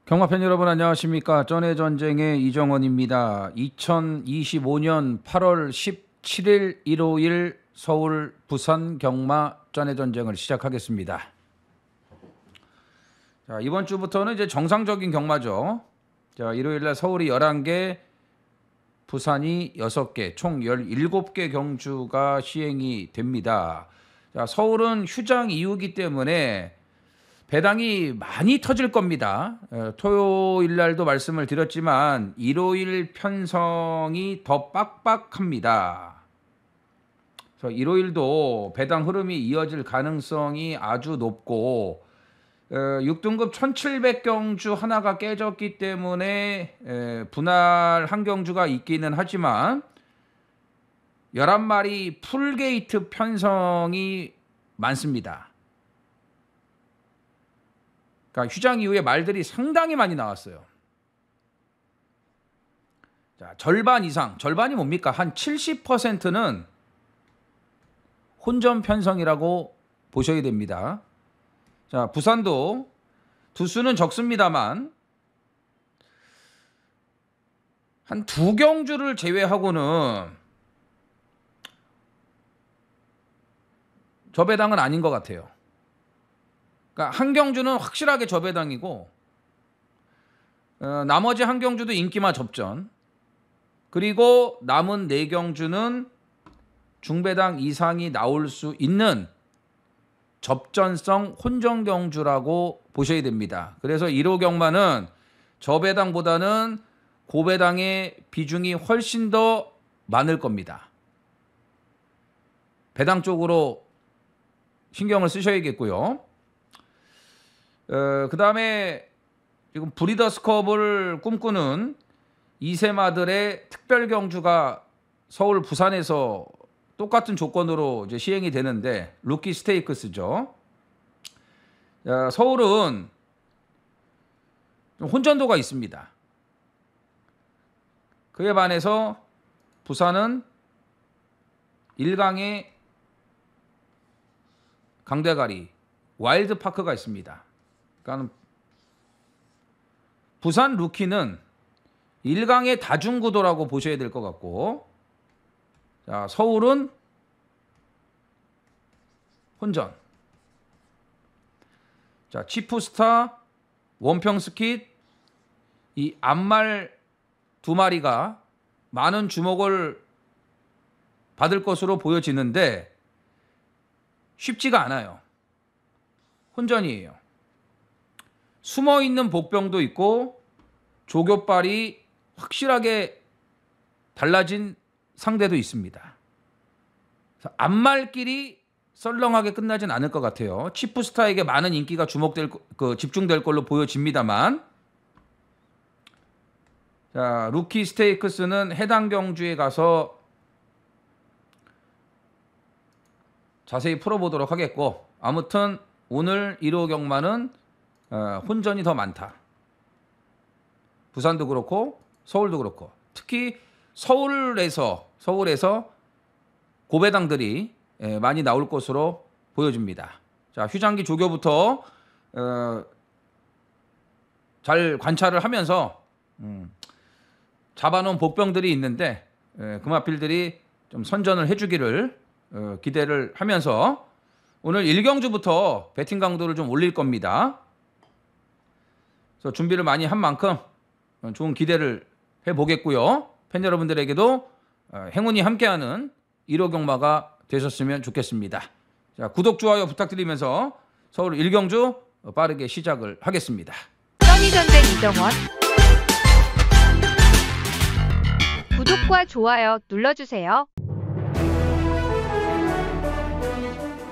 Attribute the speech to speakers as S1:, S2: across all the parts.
S1: 경마팬 여러분 안녕하십니까. 전해전쟁의 이정원입니다. 2025년 8월 17일 일요일 서울 부산 경마 전해전쟁을 시작하겠습니다. 자, 이번 주부터는 이제 정상적인 경마죠. 자, 일요일날 서울이 11개, 부산이 6개, 총 17개 경주가 시행이 됩니다. 자, 서울은 휴장 이후이기 때문에 배당이 많이 터질 겁니다. 토요일 날도 말씀을 드렸지만 일요일 편성이 더 빡빡합니다. 그래서 일요일도 배당 흐름이 이어질 가능성이 아주 높고 6등급 1700경주 하나가 깨졌기 때문에 분할 한 경주가 있기는 하지만 11마리 풀게이트 편성이 많습니다. 그러니까 휴장 이후에 말들이 상당히 많이 나왔어요. 자, 절반 이상, 절반이 뭡니까? 한 70%는 혼전 편성이라고 보셔야 됩니다. 자, 부산도 두수는 적습니다만 한 2경주를 제외하고는 저배당은 아닌 것 같아요. 그러니까 한 경주는 확실하게 저배당이고 나머지 한 경주도 인기마 접전, 그리고 남은 4경주는 중배당 이상이 나올 수 있는 접전성 혼전 경주라고 보셔야 됩니다. 그래서 1호 경마는 저배당보다는 고배당의 비중이 훨씬 더 많을 겁니다. 배당 쪽으로 신경을 쓰셔야겠고요. 그 다음에 지금 브리더스컵을 꿈꾸는 이세마들의 특별 경주가 서울 부산에서 똑같은 조건으로 이제 시행이 되는데 루키 스테이크스죠. 서울은 좀 혼전도가 있습니다. 그에 반해서 부산은 1강에 강대가리 와일드파크가 있습니다. 그러니까 부산 루키는 1강의 다중구도라고 보셔야 될 것 같고, 자, 서울은 혼전. 자, 치프스타, 원평스킷, 이 암말 2마리가 많은 주목을 받을 것으로 보여지는데 쉽지가 않아요. 혼전이에요. 숨어있는 복병도 있고 조교빨이 확실하게 달라진 상대도 있습니다. 암말끼리 썰렁하게 끝나진 않을 것 같아요. 치프스타에게 많은 인기가 집중될 걸로 보여집니다만, 자, 루키 스테이크스는 해당 경주에 가서 자세히 풀어보도록 하겠고, 아무튼 오늘 1호 경마는 혼전이 더 많다. 부산도 그렇고 서울도 그렇고, 특히 서울에서 고배당들이 많이 나올 것으로 보여집니다. 자, 휴장기 조교부터 잘 관찰을 하면서 잡아놓은 복병들이 있는데 금화필들이 좀 선전을 해주기를 기대를 하면서 오늘 1경주부터 배팅 강도를 좀 올릴 겁니다. 그래서 준비를 많이 한 만큼 좋은 기대를 해보겠고요. 팬 여러분들에게도 행운이 함께하는 1호 경마가 되셨으면 좋겠습니다. 자, 구독, 좋아요 부탁드리면서 서울 1경주 빠르게 시작을 하겠습니다.
S2: 써니전쟁 이정원, 구독과 좋아요 눌러주세요.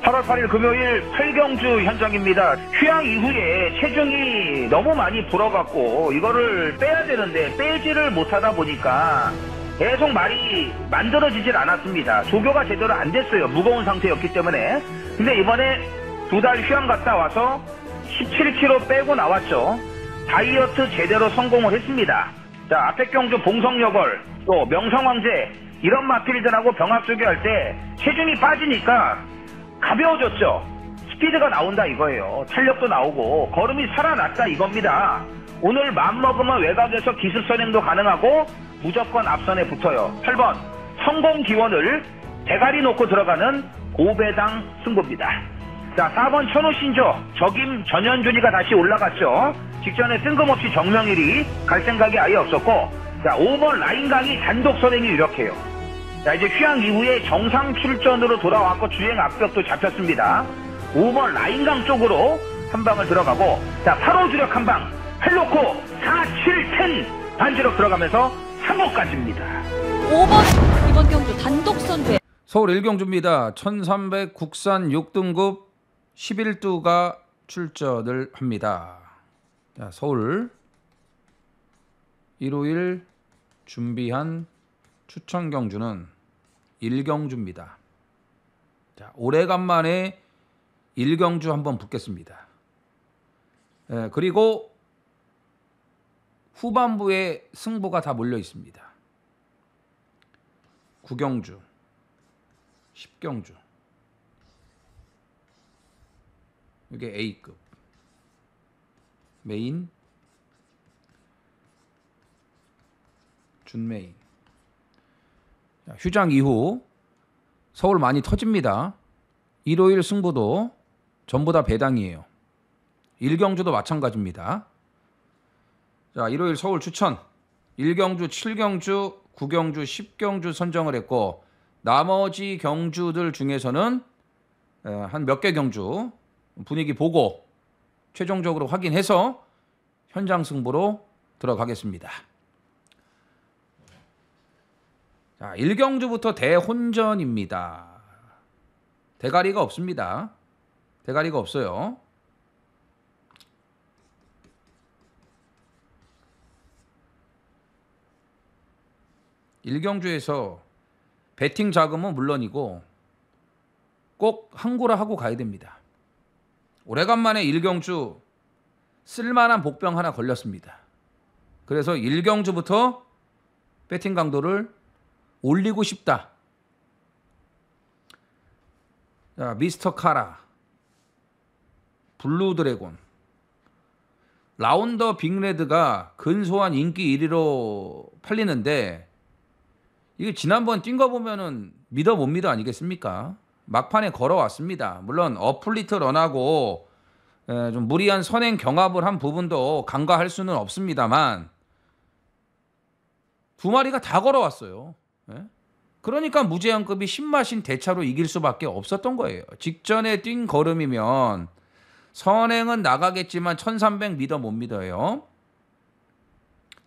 S3: 8월 8일 금요일 8경주 현장입니다. 휴양 이후에 체중이 너무 많이 불어갖고 이거를 빼야 되는데 빼지를 못하다 보니까 계속 말이 만들어지질 않았습니다. 조교가 제대로 안 됐어요. 무거운 상태였기 때문에. 근데 이번에 2달 휴양 갔다 와서 17kg 빼고 나왔죠. 다이어트 제대로 성공을 했습니다. 자, 앞에 경주 봉성여걸, 또 명성황제 이런 마필들하고 병합수교 할 때 체중이 빠지니까 가벼워졌죠. 스피드가 나온다 이거예요. 탄력도 나오고 걸음이 살아났다 이겁니다. 오늘 마음먹으면 외곽에서 기습 선행도 가능하고 무조건 앞선에 붙어요. 8번 성공 기원을 대가리 놓고 들어가는 고배당 승부입니다. 자, 4번 천호신조 적임 전현준이가 다시 올라갔죠. 직전에 뜬금없이 정명일이 갈 생각이 아예 없었고, 자, 5번 라인강이 단독 선행이 유력해요. 자, 이제 휴양 이후에 정상 출전으로 돌아왔고 주행 압력도 잡혔습니다. 5번 라인강 쪽으로 한 방을 들어가고, 자, 8호 주력 한 방 헬로코 4, 7, 10 반주력 들어가면서 3호까지입니다.
S4: 5번 이번 경주 단독 선두.
S1: 서울 1경주입니다. 1300 국산 6등급 11두가 출전을 합니다. 자, 서울 일요일 준비한 추천 경주는 1경주입니다. 자, 오래간만에 1경주 한번 붙겠습니다. 그리고 후반부에 승부가 다 몰려 있습니다. 9경주, 10경주. 이게 A급. 메인, 준메인. 자, 휴장 이후 서울 많이 터집니다. 일요일 승부도 전부 다 배당이에요. 1경주도 마찬가지입니다. 자, 일요일 서울 추천 1경주, 7경주, 9경주, 10경주 선정을 했고, 나머지 경주들 중에서는 한 몇 개 경주 분위기 보고 최종적으로 확인해서 현장 승부로 들어가겠습니다. 자, 1경주부터 대혼전입니다. 대가리가 없습니다. 대가리가 없어요. 일경주에서 배팅 자금은 물론이고 꼭 항구라 하고 가야 됩니다. 오래간만에 1경주 쓸만한 복병 하나 걸렸습니다. 그래서 1경주부터 배팅 강도를 올리고 싶다. 자, 미스터 카라, 블루 드래곤, 라운더 빅레드가 근소한 인기 1위로 팔리는데, 이게 지난번 뛴 거 보면은 믿어 못 믿어 아니겠습니까? 막판에 걸어왔습니다. 물론 어플리트 런하고 좀 무리한 선행 경합을 한 부분도 간과할 수는 없습니다만, 두 마리가 다 걸어왔어요. 그러니까 무제한급이 신마신 대차로 이길 수밖에 없었던 거예요. 직전에 뛴 걸음이면 선행은 나가겠지만 1300 믿어 못 믿어요.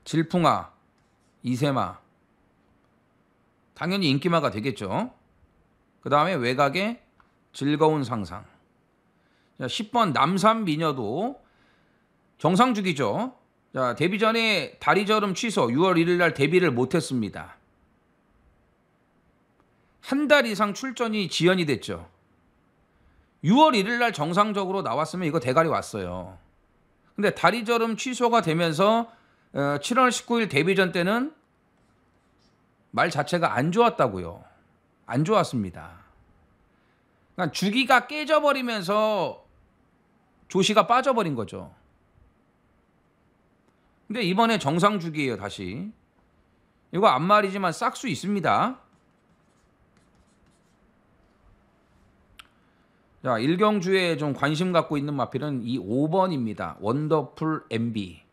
S1: 질풍아, 이세마, 당연히 인기마가 되겠죠. 그 다음에 외곽에 즐거운 상상. 10번 남산 미녀도 정상주기죠. 자, 데뷔 전에 다리저름 취소, 6월 1일 날 데뷔를 못했습니다. 한 달 이상 출전이 지연이 됐죠. 6월 1일 날 정상적으로 나왔으면 이거 대가리 왔어요. 근데 다리저름 취소가 되면서 7월 19일 데뷔전 때는 말 자체가 안 좋았다고요. 안 좋았습니다. 그러니까 주기가 깨져버리면서 조시가 빠져버린 거죠. 근데 이번에 정상 주기예요, 다시. 이거 앞말이지만 싹수 있습니다. 자, 1경주에 좀 관심 갖고 있는 마필은 이 5번입니다. 원더풀 MB.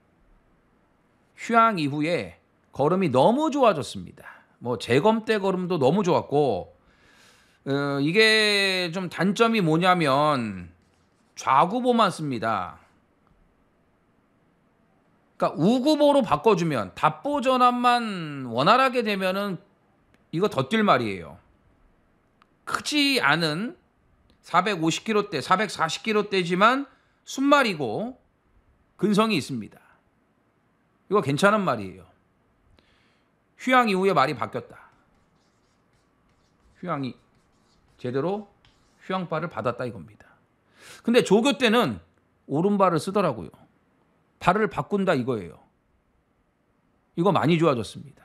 S1: 휴양 이후에 걸음이 너무 좋아졌습니다. 뭐 재검대 걸음도 너무 좋았고, 이게 좀 단점이 뭐냐면 좌구보만 씁니다. 그러니까 우구보로 바꿔주면, 답보 전환만 원활하게 되면은 이거 더 뛸 말이에요. 크지 않은 450kg대, 440kg대지만 순말이고 근성이 있습니다. 이거 괜찮은 말이에요. 휴양 이후에 말이 바뀌었다. 휴양이 제대로 휴양발을 받았다 이겁니다. 근데 조교 때는 오른발을 쓰더라고요. 발을 바꾼다 이거예요. 이거 많이 좋아졌습니다.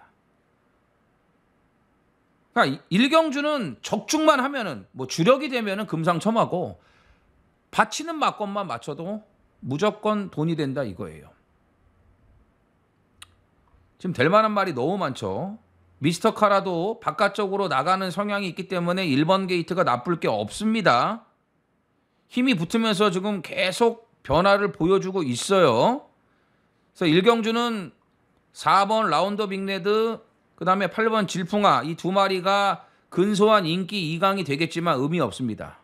S1: 그러니까 1경주는 적중만 하면은, 뭐 주력이 되면은 금상첨화고, 받치는 막건만 맞춰도 무조건 돈이 된다 이거예요. 지금 될 만한 말이 너무 많죠. 미스터 카라도 바깥쪽으로 나가는 성향이 있기 때문에 1번 게이트가 나쁠 게 없습니다. 힘이 붙으면서 지금 계속 변화를 보여주고 있어요. 그래서 일경주는 4번 라운더 빅레드, 그 다음에 8번 질풍아, 이 두 마리가 근소한 인기 2강이 되겠지만 의미 없습니다.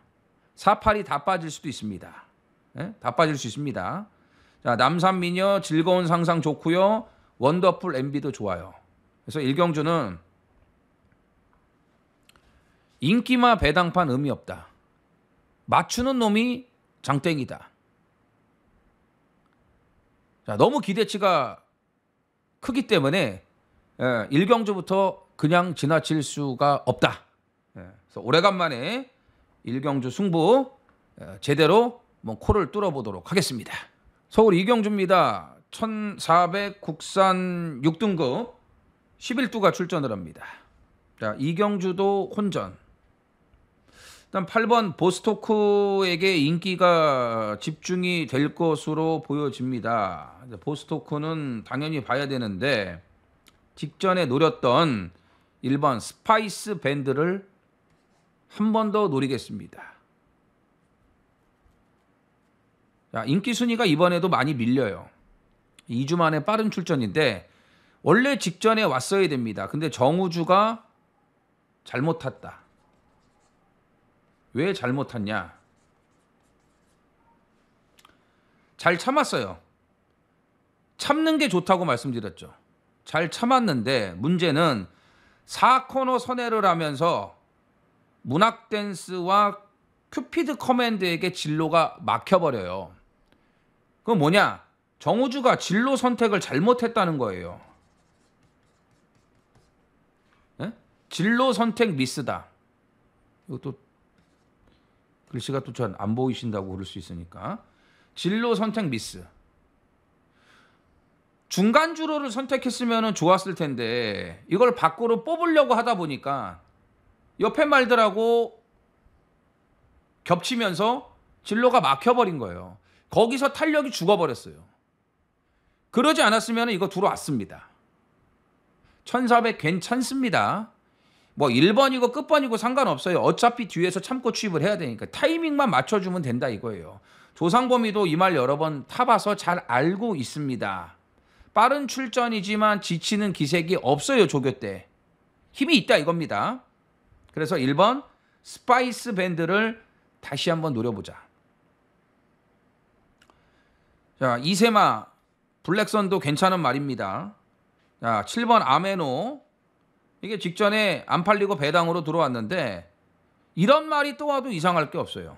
S1: 4, 8이 다 빠질 수도 있습니다. 네? 다 빠질 수 있습니다. 자, 남산미녀 즐거운 상상 좋고요. 원더풀 MB도 좋아요. 그래서 일경주는 인기마 배당판 의미 없다. 맞추는 놈이 장땡이다. 자, 너무 기대치가 크기 때문에 일경주부터 그냥 지나칠 수가 없다. 그래서 오래간만에 일경주 승부 제대로 코를 뚫어보도록 하겠습니다. 서울 이경주입니다. 1400 국산 6등급 11두가 출전을 합니다. 자, 이경주도 혼전. 일단 8번 보스토크에게 인기가 집중이 될 것으로 보여집니다. 보스토크는 당연히 봐야 되는데 직전에 노렸던 1번 스파이스 밴드를 한 번 더 노리겠습니다. 자, 인기 순위가 이번에도 많이 밀려요. 2주 만에 빠른 출전인데 원래 직전에 왔어야 됩니다. 근데 정우주가 잘못 탔다. 왜 잘못 탔냐? 잘 참았어요. 참는 게 좋다고 말씀드렸죠. 잘 참았는데 문제는 4코너 선회를 하면서 문학댄스와 큐피드 커맨드에게 진로가 막혀버려요. 그건 뭐냐? 정우주가 진로 선택을 잘못했다는 거예요. 네? 진로 선택 미스다. 이것도 글씨가 또 전 안 보이신다고 그럴 수 있으니까. 진로 선택 미스. 중간 주로를 선택했으면 좋았을 텐데 이걸 밖으로 뽑으려고 하다 보니까 옆에 말들하고 겹치면서 진로가 막혀버린 거예요. 거기서 탄력이 죽어버렸어요. 그러지 않았으면 이거 들어왔습니다. 1400 괜찮습니다. 뭐 1번이고 끝번이고 상관없어요. 어차피 뒤에서 참고 취입을 해야 되니까 타이밍만 맞춰주면 된다 이거예요. 조상범이도 이 말 여러 번 타봐서 잘 알고 있습니다. 빠른 출전이지만 지치는 기색이 없어요. 조교 때. 힘이 있다 이겁니다. 그래서 1번 스파이스 밴드를 다시 한번 노려보자. 자, 이세마 블랙선도 괜찮은 말입니다. 자, 7번 아메노. 이게 직전에 안 팔리고 배당으로 들어왔는데 이런 말이 또 와도 이상할 게 없어요.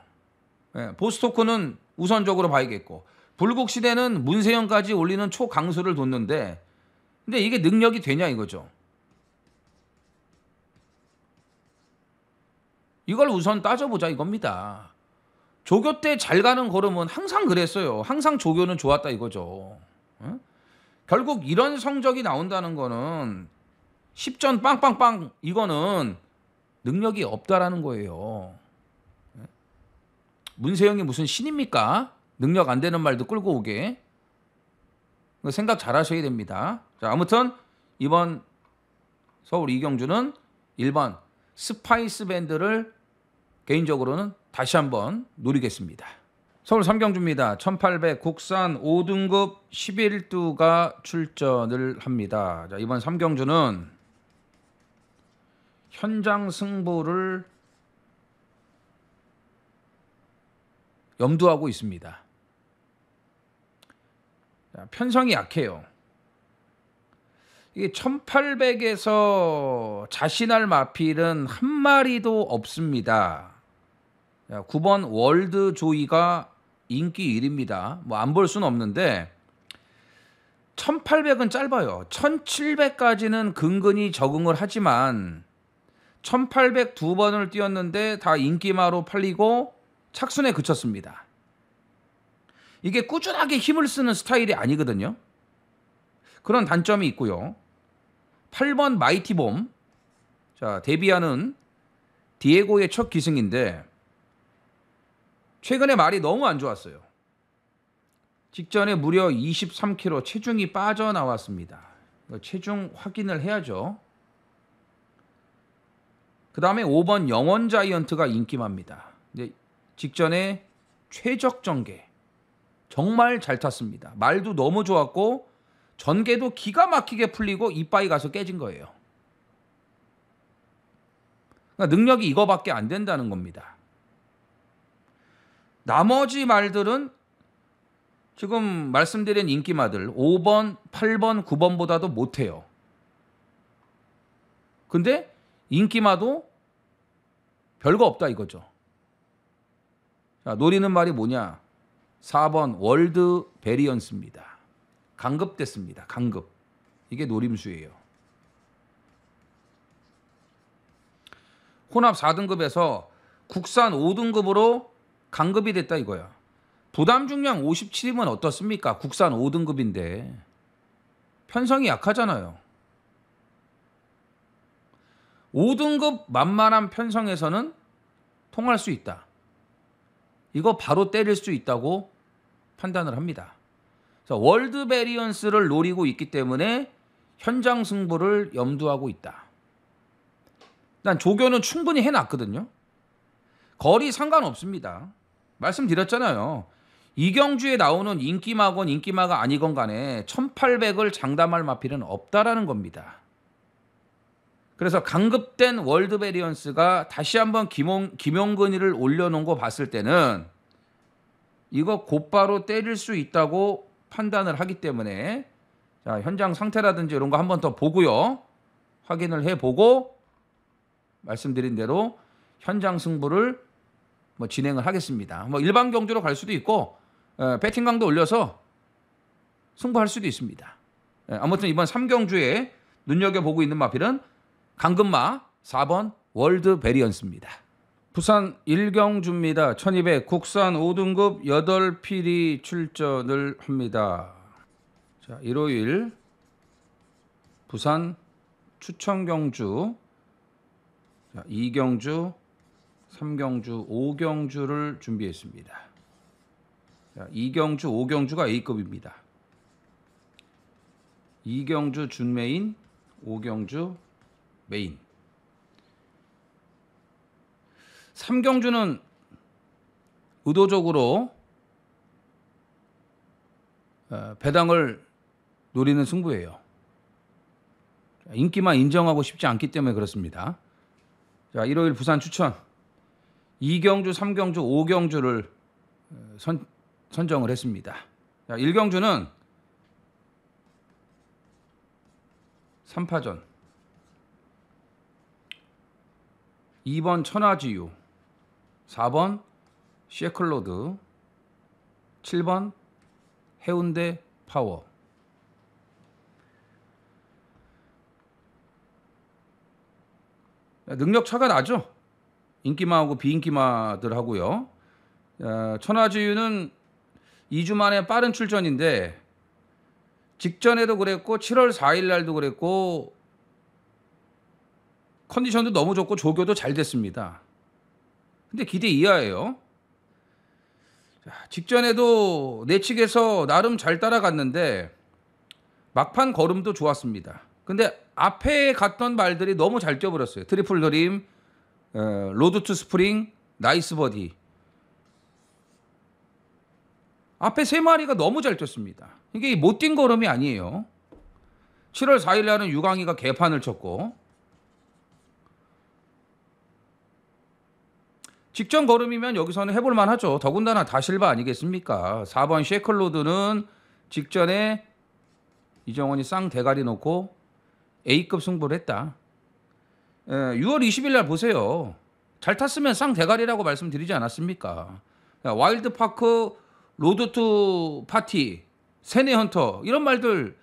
S1: 보스토크는 우선적으로 봐야겠고 불국시대는 문세영까지 올리는 초강수를 뒀는데 근데 이게 능력이 되냐 이거죠. 이걸 우선 따져보자 이겁니다. 조교 때 잘 가는 걸음은 항상 그랬어요. 항상 조교는 좋았다 이거죠. 결국 이런 성적이 나온다는 거는 10전 빵빵빵 이거는 능력이 없다라는 거예요. 문세영이 무슨 신입니까? 능력 안 되는 말도 끌고 오게. 생각 잘 하셔야 됩니다. 자, 아무튼 이번 서울 이경주는 1번 스파이스 밴드를 개인적으로는 다시 한번 노리겠습니다. 서울 삼경주입니다. 1800 국산 5등급 11두가 출전을 합니다. 자, 이번 삼경주는 현장 승부를 염두하고 있습니다. 자, 편성이 약해요. 이게 1800에서 자신할 마필은 한 마리도 없습니다. 자, 9번 월드 조이가 인기 1위입니다. 뭐 안 볼 수는 없는데 1800은 짧아요. 1700까지는 근근히 적응을 하지만 1800 두 번을 뛰었는데 다 인기마로 팔리고 착순에 그쳤습니다. 이게 꾸준하게 힘을 쓰는 스타일이 아니거든요. 그런 단점이 있고요. 8번 마이티봄. 자, 데뷔하는 디에고의 첫 기승인데 최근에 말이 너무 안 좋았어요. 직전에 무려 23kg 체중이 빠져나왔습니다. 체중 확인을 해야죠. 그 다음에 5번 영원 자이언트가 인기마입니다. 이제 직전에 최적 전개 정말 잘 탔습니다. 말도 너무 좋았고 전개도 기가 막히게 풀리고 이빠이 가서 깨진 거예요. 그러니까 능력이 이거밖에 안 된다는 겁니다. 나머지 말들은 지금 말씀드린 인기마들 5번, 8번, 9번보다도 못해요. 근데 인기마도 별거 없다 이거죠. 자, 노리는 말이 뭐냐? 4번 월드 베리언스입니다. 강급됐습니다. 강급. 이게 노림수예요. 혼합 4등급에서 국산 5등급으로 강급이 됐다 이거야. 부담 중량 57이면 어떻습니까? 국산 5등급인데 편성이 약하잖아요. 5등급 만만한 편성에서는 통할 수 있다. 이거 바로 때릴 수 있다고 판단을 합니다. 그래서 월드 베리언스를 노리고 있기 때문에 현장 승부를 염두하고 있다. 일단 조교는 충분히 해놨거든요. 거리 상관없습니다. 말씀드렸잖아요. 이경주에 나오는 인기마건 인기마가 아니건 간에 1800을 장담할 마필은 없다라는 겁니다. 그래서 강급된 월드 베리언스가 다시 한번 김용근이를 올려놓은 거 봤을 때는 이거 곧바로 때릴 수 있다고 판단을 하기 때문에 자, 현장 상태라든지 이런 거 한번 더 보고요. 확인을 해보고 말씀드린 대로 현장 승부를 진행을 하겠습니다. 일반 경주로 갈 수도 있고 배팅 강도 올려서 승부할 수도 있습니다. 아무튼 이번 3경주에 눈여겨보고 있는 마필은 강금마 4번 월드 베리언스입니다. 부산 1경주입니다. 1200 국산 5등급 8필이 출전을 합니다. 자, 일요일 부산 추천경주 2경주, 3경주, 5경주를 준비했습니다. 자, 2경주, 5경주가 A급입니다. 2경주 준메인, 5경주 메인. 3경주는 의도적으로 배당을 노리는 승부예요. 인기만 인정하고 싶지 않기 때문에 그렇습니다. 자, 일요일 부산 추천 2경주, 3경주, 5경주를 선정을 했습니다. 자, 1경주는 3파전 2번 천하지유 4번 셰클로드 7번 해운대 파워. 능력 차가 나죠. 인기마하고 비인기마들하고요. 천하지유는 2주 만에 빠른 출전인데 직전에도 그랬고 7월 4일 날도 그랬고 컨디션도 너무 좋고 조교도 잘 됐습니다. 근데 기대 이하예요. 직전에도 내측에서 나름 잘 따라갔는데 막판 걸음도 좋았습니다. 근데 앞에 갔던 말들이 너무 잘 뛰어버렸어요. 트리플 드림, 로드 투 스프링, 나이스 버디. 앞에 세 마리가 너무 잘 뛰었습니다. 이게 못 뛴 걸음이 아니에요. 7월 4일 날은 유광희가 개판을 쳤고 직전 걸음이면 여기서는 해볼만 하죠. 더군다나 다실바 아니겠습니까? 4번 셰클로드는 직전에 이정원이 쌍 대가리 놓고 A급 승부를 했다. 6월 20일 날 보세요. 잘 탔으면 쌍 대가리라고 말씀드리지 않았습니까? 와일드파크, 로드2 파티, 세네 헌터 이런 말들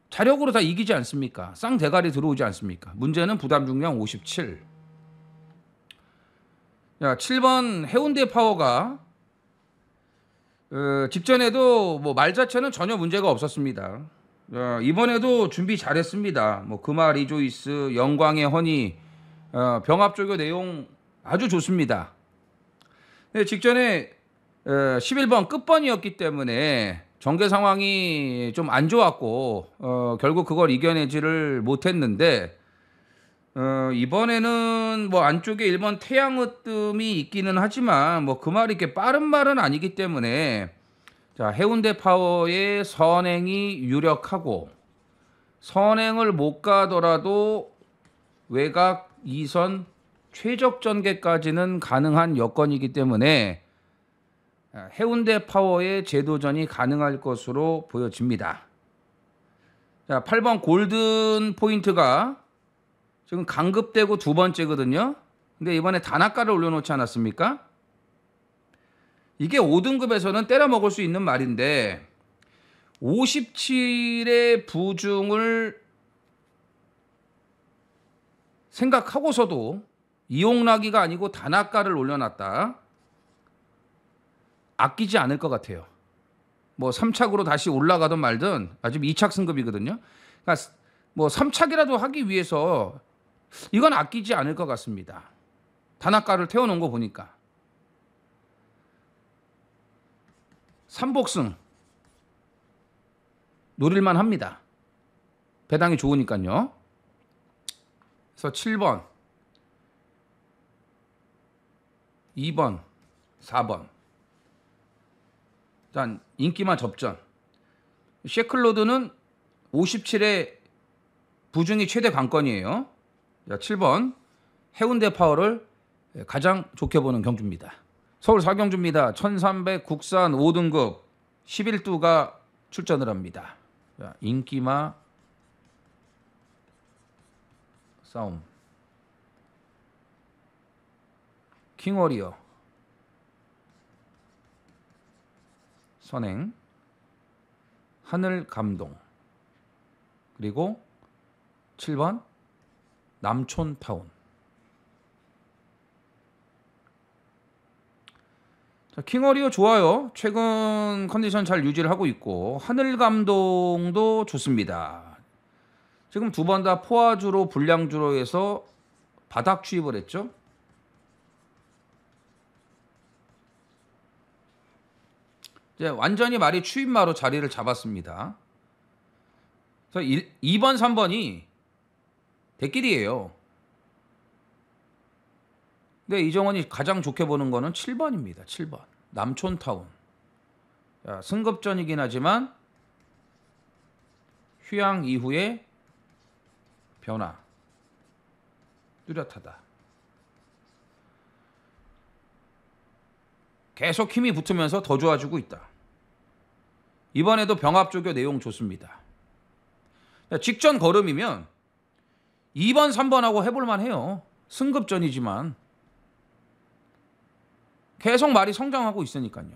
S1: 자력으로 다 이기지 않습니까? 쌍 대가리 들어오지 않습니까? 문제는 부담 중량 57. 자, 7번 해운대 파워가 직전에도 말 자체는 전혀 문제가 없었습니다. 이번에도 준비 잘했습니다. 금화 리조이스, 영광의 허니, 병합조교 내용 아주 좋습니다. 직전에 11번 끝번이었기 때문에 전개 상황이 좀 안 좋았고 결국 그걸 이겨내지를 못했는데 이번에는 뭐 안쪽에 1번 태양으뜸이 있기는 하지만 뭐 그 말이 이렇게 빠른 말은 아니기 때문에 자, 해운대 파워의 선행이 유력하고 선행을 못 가더라도 외곽 2선 최적 전개까지는 가능한 여건이기 때문에 해운대 파워의 재도전이 가능할 것으로 보여집니다. 자, 8번 골든 포인트가 지금 강급되고 두 번째거든요. 근데 이번에 단아가를 올려놓지 않았습니까? 이게 5등급에서는 때려 먹을 수 있는 말인데 57의 부중을 생각하고서도 이용락이가 아니고 단아가를 올려놨다. 아끼지 않을 것 같아요. 뭐 3착으로 다시 올라가든 말든 아직 2착 승급이거든요. 그러니까 뭐 3착이라도 하기 위해서 이건 아끼지 않을 것 같습니다. 단아가를 태워놓은 거 보니까. 3복승 노릴만 합니다. 배당이 좋으니까요. 그래서 7번, 2번, 4번. 일단 인기만 접전. 셰클로드는 57의 부중이 최대 관건이에요. 자, 7번 해운대 파워를 가장 좋게 보는 경주입니다. 서울 4경주입니다. 1300 국산 5등급 11두가 출전을 합니다. 자, 인기마 싸움. 킹워리어 선행 하늘감동 그리고 7번 남촌타운. 자, 킹워리어 좋아요. 최근 컨디션 잘 유지를 하고 있고 하늘감동도 좋습니다. 지금 두 번 다 포화주로 불량주로 해서 바닥 추입을 했죠. 이제 완전히 말이 추입마로 자리를 잡았습니다. 그래서 2번, 3번이 대길이에요. 근데 이정원이 가장 좋게 보는 거는 7번입니다. 7번 남촌타운. 자, 승급전이긴 하지만 휴양 이후에 변화 뚜렷하다. 계속 힘이 붙으면서 더 좋아지고 있다. 이번에도 병합조교 내용 좋습니다. 직전 걸음이면 2번, 3번하고 해볼만 해요. 승급전이지만 계속 말이 성장하고 있으니까요.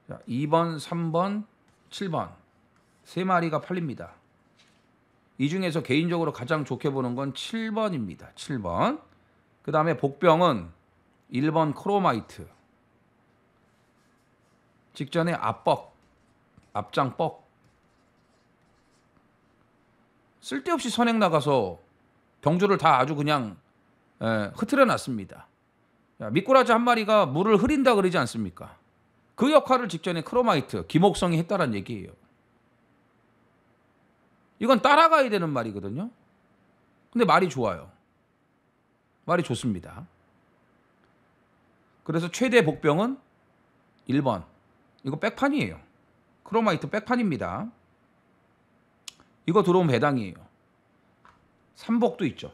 S1: 자, 2번, 3번, 7번 세 마리가 팔립니다. 이 중에서 개인적으로 가장 좋게 보는 건 7번입니다. 7번. 그 다음에 복병은 1번 크로마이트. 직전에 앞뻑, 앞장뻑. 쓸데없이 선행 나가서 경주를 다 아주 그냥 흐트려 놨습니다. 미꾸라지 한 마리가 물을 흐린다 그러지 않습니까? 그 역할을 직전에 크로마이트, 김옥성이 했다란 얘기예요. 이건 따라가야 되는 말이거든요. 근데 말이 좋아요. 말이 좋습니다. 그래서 최대 복병은 1번. 이거 백판이에요. 크로마이트 백판입니다. 이거 들어오면 배당이에요. 3복도 있죠.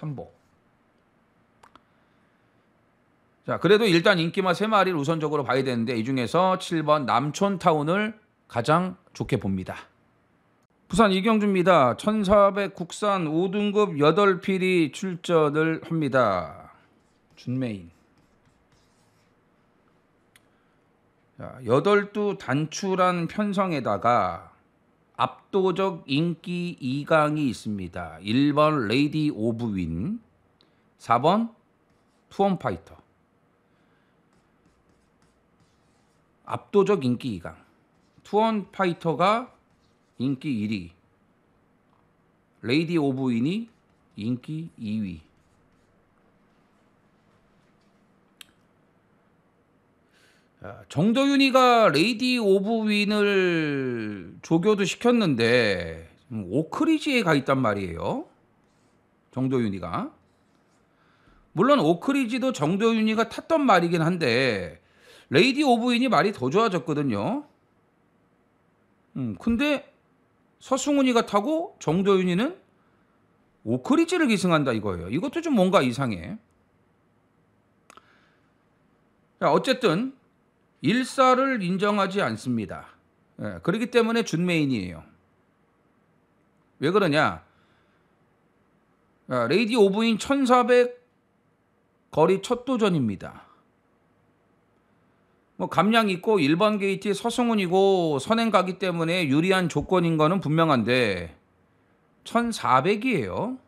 S1: 3복. 자, 그래도 일단 인기마 3마리를 우선적으로 봐야 되는데 이 중에서 7번 남촌타운을 가장 좋게 봅니다. 부산 이경주입니다. 1400 국산 5등급 8필이 출전을 합니다. 준메인. 자, 8두 단출한 편성에다가 압도적 인기 2강이 있습니다. 1번 레이디 오브 윈, 4번 투원파이터. 압도적 인기 2강. 투원파이터가 인기 1위, 레이디 오브 윈이 인기 2위. 정도윤이가 레이디 오브 윈을 조교도 시켰는데 오크리지에 가 있단 말이에요. 정도윤이가. 물론 오크리지도 정도윤이가 탔던 말이긴 한데 레이디 오브 윈이 말이 더 좋아졌거든요. 근데 서승훈이가 타고 정도윤이는 오크리지를 기승한다 이거예요. 이것도 좀 뭔가 이상해. 자, 어쨌든 일사를 인정하지 않습니다. 그렇기 때문에 준메인이에요. 왜 그러냐? 레이디 오브인 1400 거리 첫 도전입니다. 뭐 감량 있고 1번 게이트에 서승훈이고 선행 가기 때문에 유리한 조건인 거는 분명한데 1400이에요.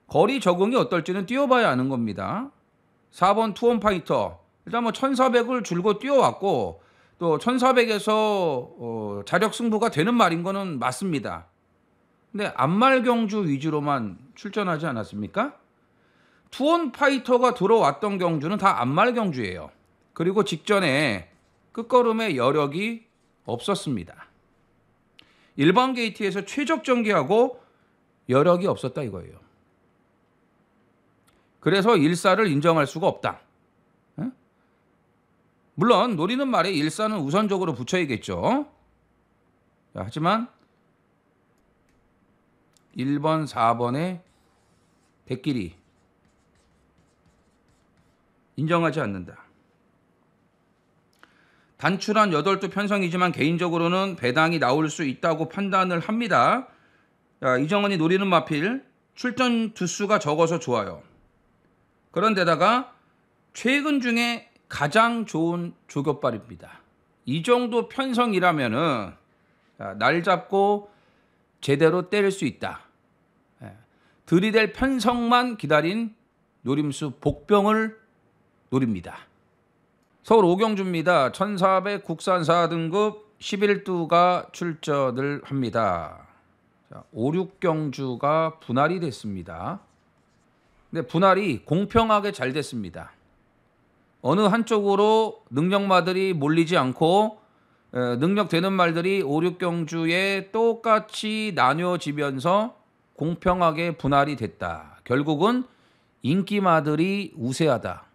S1: 거리 적응이 어떨지는 뛰어봐야 아는 겁니다. 4번 투원 파이터 일단 뭐 1400을 줄고 뛰어왔고 또 1400에서 자력 승부가 되는 말인 거는 맞습니다. 근데 안말 경주 위주로만 출전하지 않았습니까? 투원 파이터가 들어왔던 경주는 다 안말 경주예요. 그리고 직전에 끝걸음에 여력이 없었습니다. 1번 게이트에서 최적 전개하고 여력이 없었다 이거예요. 그래서 일사를 인정할 수가 없다. 물론 노리는 말에 일사는 우선적으로 붙여야겠죠. 하지만 1번, 4번의 백길이 인정하지 않는다. 단출한 8두 편성이지만 개인적으로는 배당이 나올 수 있다고 판단을 합니다. 이정원이 노리는 마필 출전 두수가 적어서 좋아요. 그런데다가 최근 중에 가장 좋은 조교빨입니다. 이 정도 편성이라면은 날 잡고 제대로 때릴 수 있다. 들이댈 편성만 기다린 노림수 복병을 노립니다. 서울 오경주입니다. 1400 국산 4등급 11두가 출전을 합니다. 5, 6경주가 분할이 됐습니다. 근데 분할이 공평하게 잘 됐습니다. 어느 한쪽으로 능력마들이 몰리지 않고 능력되는 말들이 5, 6경주에 똑같이 나뉘어지면서 공평하게 분할이 됐다. 결국은 인기마들이 우세하다.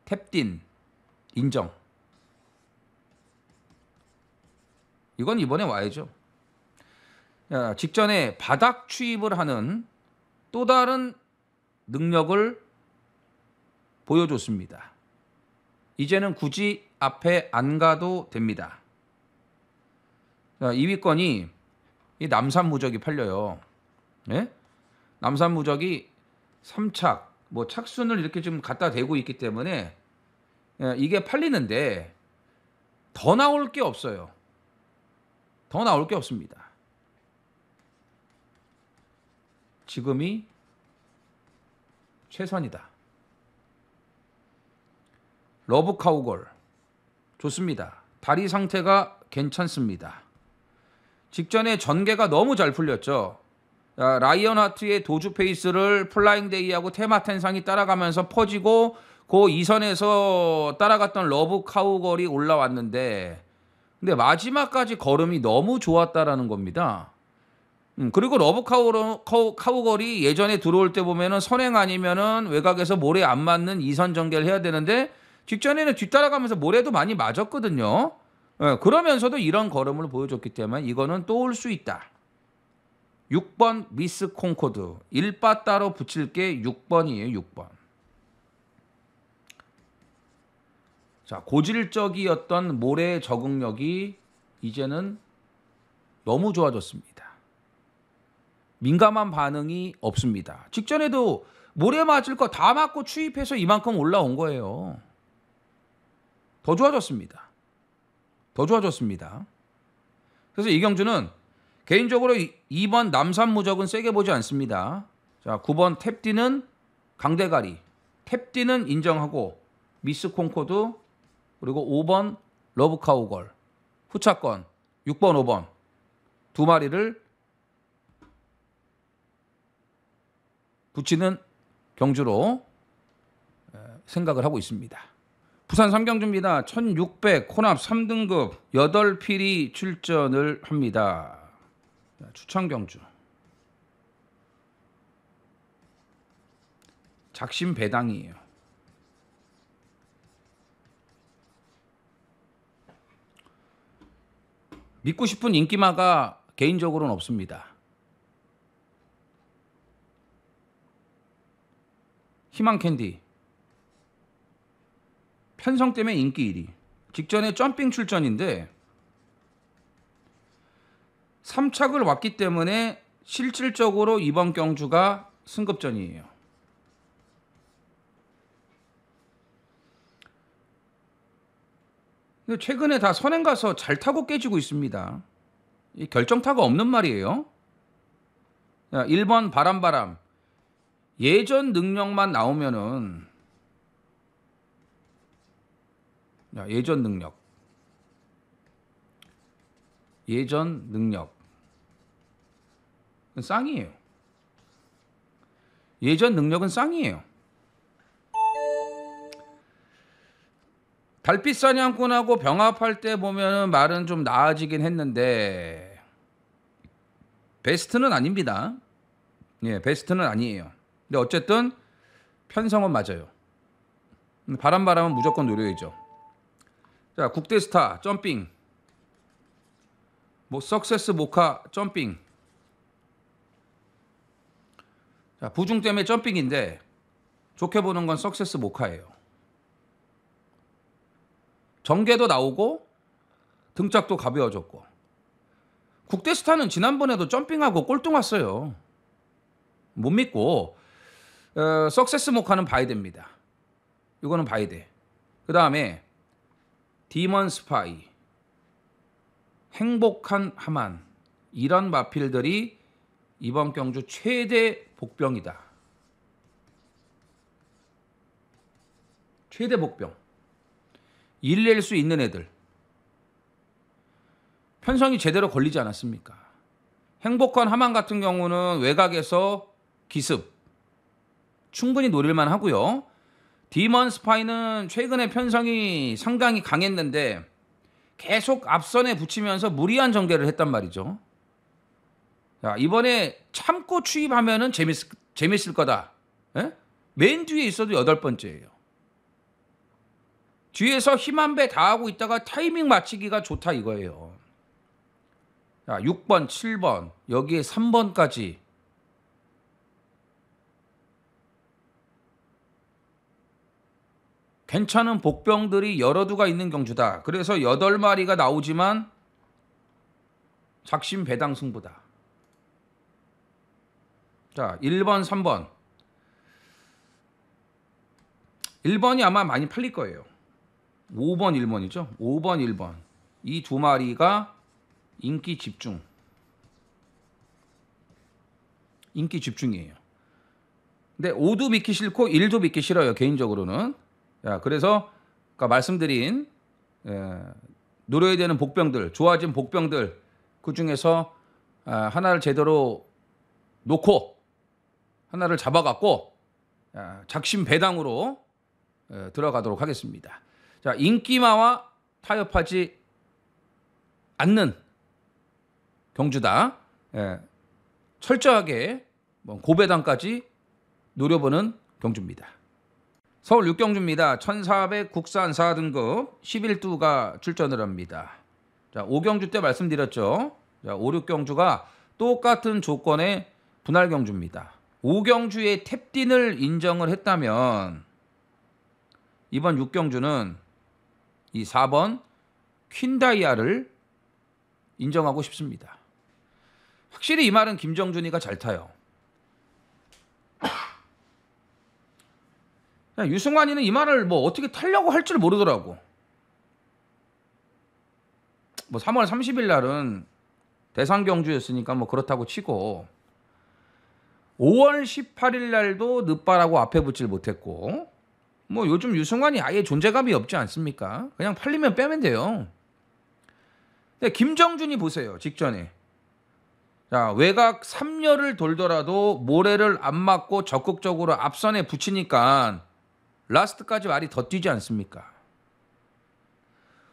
S1: 탭딘 인정. 이건 이번에 와야죠. 직전에 바닥 추입을 하는 또 다른 능력을 보여줬습니다. 이제는 굳이 앞에 안 가도 됩니다. 2위권이 이 남산무적이 팔려요. 네? 남산무적이 3착, 뭐 착순을 이렇게 좀 갖다 대고 있기 때문에 이게 팔리는데 더 나올 게 없어요. 더 나올 게 없습니다. 지금이 최선이다. 러브 카우걸 좋습니다. 다리 상태가 괜찮습니다. 직전에 전개가 너무 잘 풀렸죠. 라이언 하트의 도주 페이스를 플라잉 데이하고 테마텐상이 따라가면서 퍼지고 그 2선에서 따라갔던 러브 카우걸이 올라왔는데 근데 마지막까지 걸음이 너무 좋았다라는 겁니다. 그리고 러브 카우걸이 예전에 들어올 때 보면은 선행 아니면은 외곽에서 모래 안 맞는 2선 전개를 해야 되는데 직전에는 뒤따라가면서 모래도 많이 맞았거든요. 그러면서도 이런 걸음을 보여줬기 때문에 이거는 또 올 수 있다. 6번 미스 콩코드 1바 따로 붙일 게 6번이에요. 6번. 자, 고질적이었던 모래 적응력이 이제는 너무 좋아졌습니다. 민감한 반응이 없습니다. 직전에도 모래 맞을 거 다 맞고 추입해서 이만큼 올라온 거예요. 더 좋아졌습니다. 더 좋아졌습니다. 그래서 이경주는 개인적으로 2번 남산무적은 세게 보지 않습니다. 자, 9번 탭디는 강대가리. 탭디는 인정하고 미스 콩코드 그리고 5번 러브카우걸 후차권 6번 5번 두 마리를 붙이는 경주로 생각을 하고 있습니다. 부산 3경주입니다. 1600 혼합 3등급 8필이 출전을 합니다. 추천 경주. 작심 배당이에요. 믿고 싶은 인기마가 개인적으로는 없습니다. 희망 캔디. 편성 때문에 인기 1위. 직전에 점핑 출전인데 3착을 왔기 때문에 실질적으로 이번 경주가 승급전이에요. 근데 최근에 다 선행 가서 잘 타고 깨지고 있습니다. 이 결정타가 없는 말이에요. 1번 바람바람. 예전 능력만 나오면은 예전 능력. 쌍이에요. 예전 능력은 쌍이에요. 달빛 사냥꾼하고 병합할 때 보면은 말은 좀 나아지긴 했는데 베스트는 아닙니다. 예, 베스트는 아니에요. 근데 어쨌든 편성은 맞아요. 바람바람은 무조건 노려야죠. 자, 국대스타 점핑, 석세스 모카 점핑. 자, 부중 때문에 점핑인데 좋게 보는 건 석세스 모카예요. 정계도 나오고 등짝도 가벼워졌고. 국대스타는 지난번에도 점핑하고 꼴등 왔어요. 못 믿고 석세스 모카는 봐야 됩니다. 이거는 봐야 돼. 그 다음에 디먼 스파이, 행복한 하만, 이런 마필들이 이번 경주 최대 복병이다. 최대 복병. 일 낼 수 있는 애들. 편성이 제대로 걸리지 않았습니까? 행복한 하만 같은 경우는 외곽에서 기습 충분히 노릴만 하고요. 디먼 스파이는 최근에 편성이 상당히 강했는데 계속 앞선에 붙이면서 무리한 전개를 했단 말이죠. 자, 이번에 참고 추입하면은 재밌을 거다. 에? 맨 뒤에 있어도 8번째예요. 뒤에서 힘 한 배 다 하고 있다가 타이밍 맞추기가 좋다 이거예요. 자, 6번, 7번, 여기에 3번까지. 괜찮은 복병들이 여러 두가 있는 경주다. 그래서 8마리가 나오지만 작심 배당 승부다. 자, 1번, 3번. 1번이 아마 많이 팔릴 거예요. 5번, 1번이죠. 5번, 1번. 이 2마리가 인기 집중. 인기 집중이에요. 근데 5도 믿기 싫고 1도 믿기 싫어요. 개인적으로는. 자, 그래서 아까 말씀드린 노려야 되는 복병들, 좋아진 복병들 그중에서 하나를 제대로 놓고 하나를 잡아갖고 작심 배당으로 들어가도록 하겠습니다. 자, 인기마와 타협하지 않는 경주다. 철저하게 고배당까지 노려보는 경주입니다. 서울 6경주입니다. 1400 국산 4등급 11두가 출전을 합니다. 자, 5경주 때 말씀드렸죠. 자, 5, 6경주가 똑같은 조건의 분할 경주입니다. 5경주에 탭딘을 인정을 했다면 이번 6경주는 이 4번 퀸다이아를 인정하고 싶습니다. 확실히 이 말은 김정준이가 잘 타요. 유승환이는 이 말을 어떻게 타려고 할 줄 모르더라고. 3월 30일 날은 대상 경주였으니까 그렇다고 치고 5월 18일 날도 늦바라고 앞에 붙질 못했고 요즘 유승환이 아예 존재감이 없지 않습니까? 그냥 팔리면 빼면 돼요. 근데 김정준이 보세요. 직전에. 자, 외곽 3열을 돌더라도 모래를 안 맞고 적극적으로 앞선에 붙이니까 라스트까지 말이 더 뛰지 않습니까?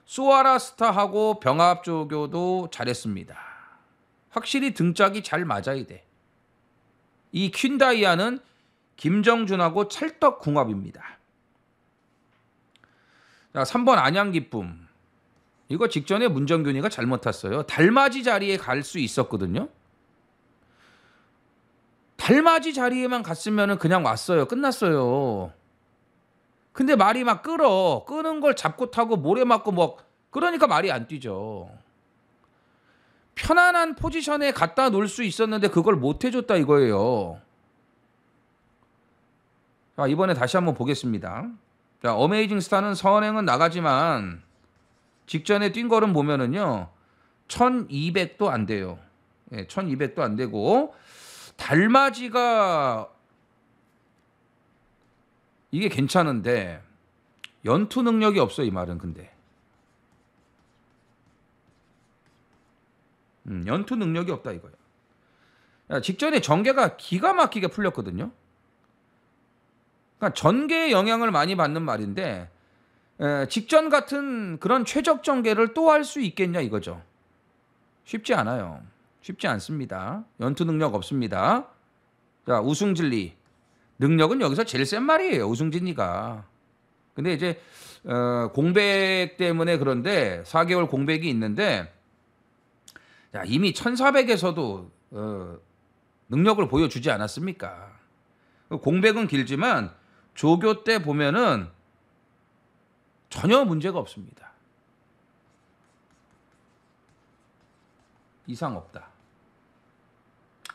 S1: 수아라스타하고 병합조교도 잘했습니다. 확실히 등짝이 잘 맞아야 돼. 이 퀸다이아는 김정준하고 찰떡궁합입니다. 자, 3번 안양기쁨. 이거 직전에 문정균이가 잘못 탔어요. 달맞이 자리에 갈 수 있었거든요. 달맞이 자리에만 갔으면 그냥 왔어요. 끝났어요. 근데 말이 막 끄는 걸 잡고 타고 모래 맞고 뭐 그러니까 말이 안 뛰죠. 편안한 포지션에 갖다 놓을 수 있었는데 그걸 못 해줬다 이거예요. 자, 이번에 다시 한번 보겠습니다. 자, 어메이징 스타는 선행은 나가지만 직전에 뛴 거는 보면은요 1200도 안 돼요. 예, 1200도 안 되고 달맞이가 이게 괜찮은데 연투 능력이 없어 이 말은. 근데 연투 능력이 없다 이거예요. 야, 직전에 전개가 기가 막히게 풀렸거든요. 그러니까 전개의 영향을 많이 받는 말인데 직전 같은 그런 최적 전개를 또 할 수 있겠냐 이거죠. 쉽지 않아요. 쉽지 않습니다. 연투 능력 없습니다. 자, 우승진리 능력은 여기서 제일 센 말이에요. 우승진리가. 근데 이제 공백 때문에 그런데 4개월 공백이 있는데 자, 이미 1400에서도 능력을 보여주지 않았습니까? 공백은 길지만 조교 때 보면은 전혀 문제가 없습니다. 이상 없다.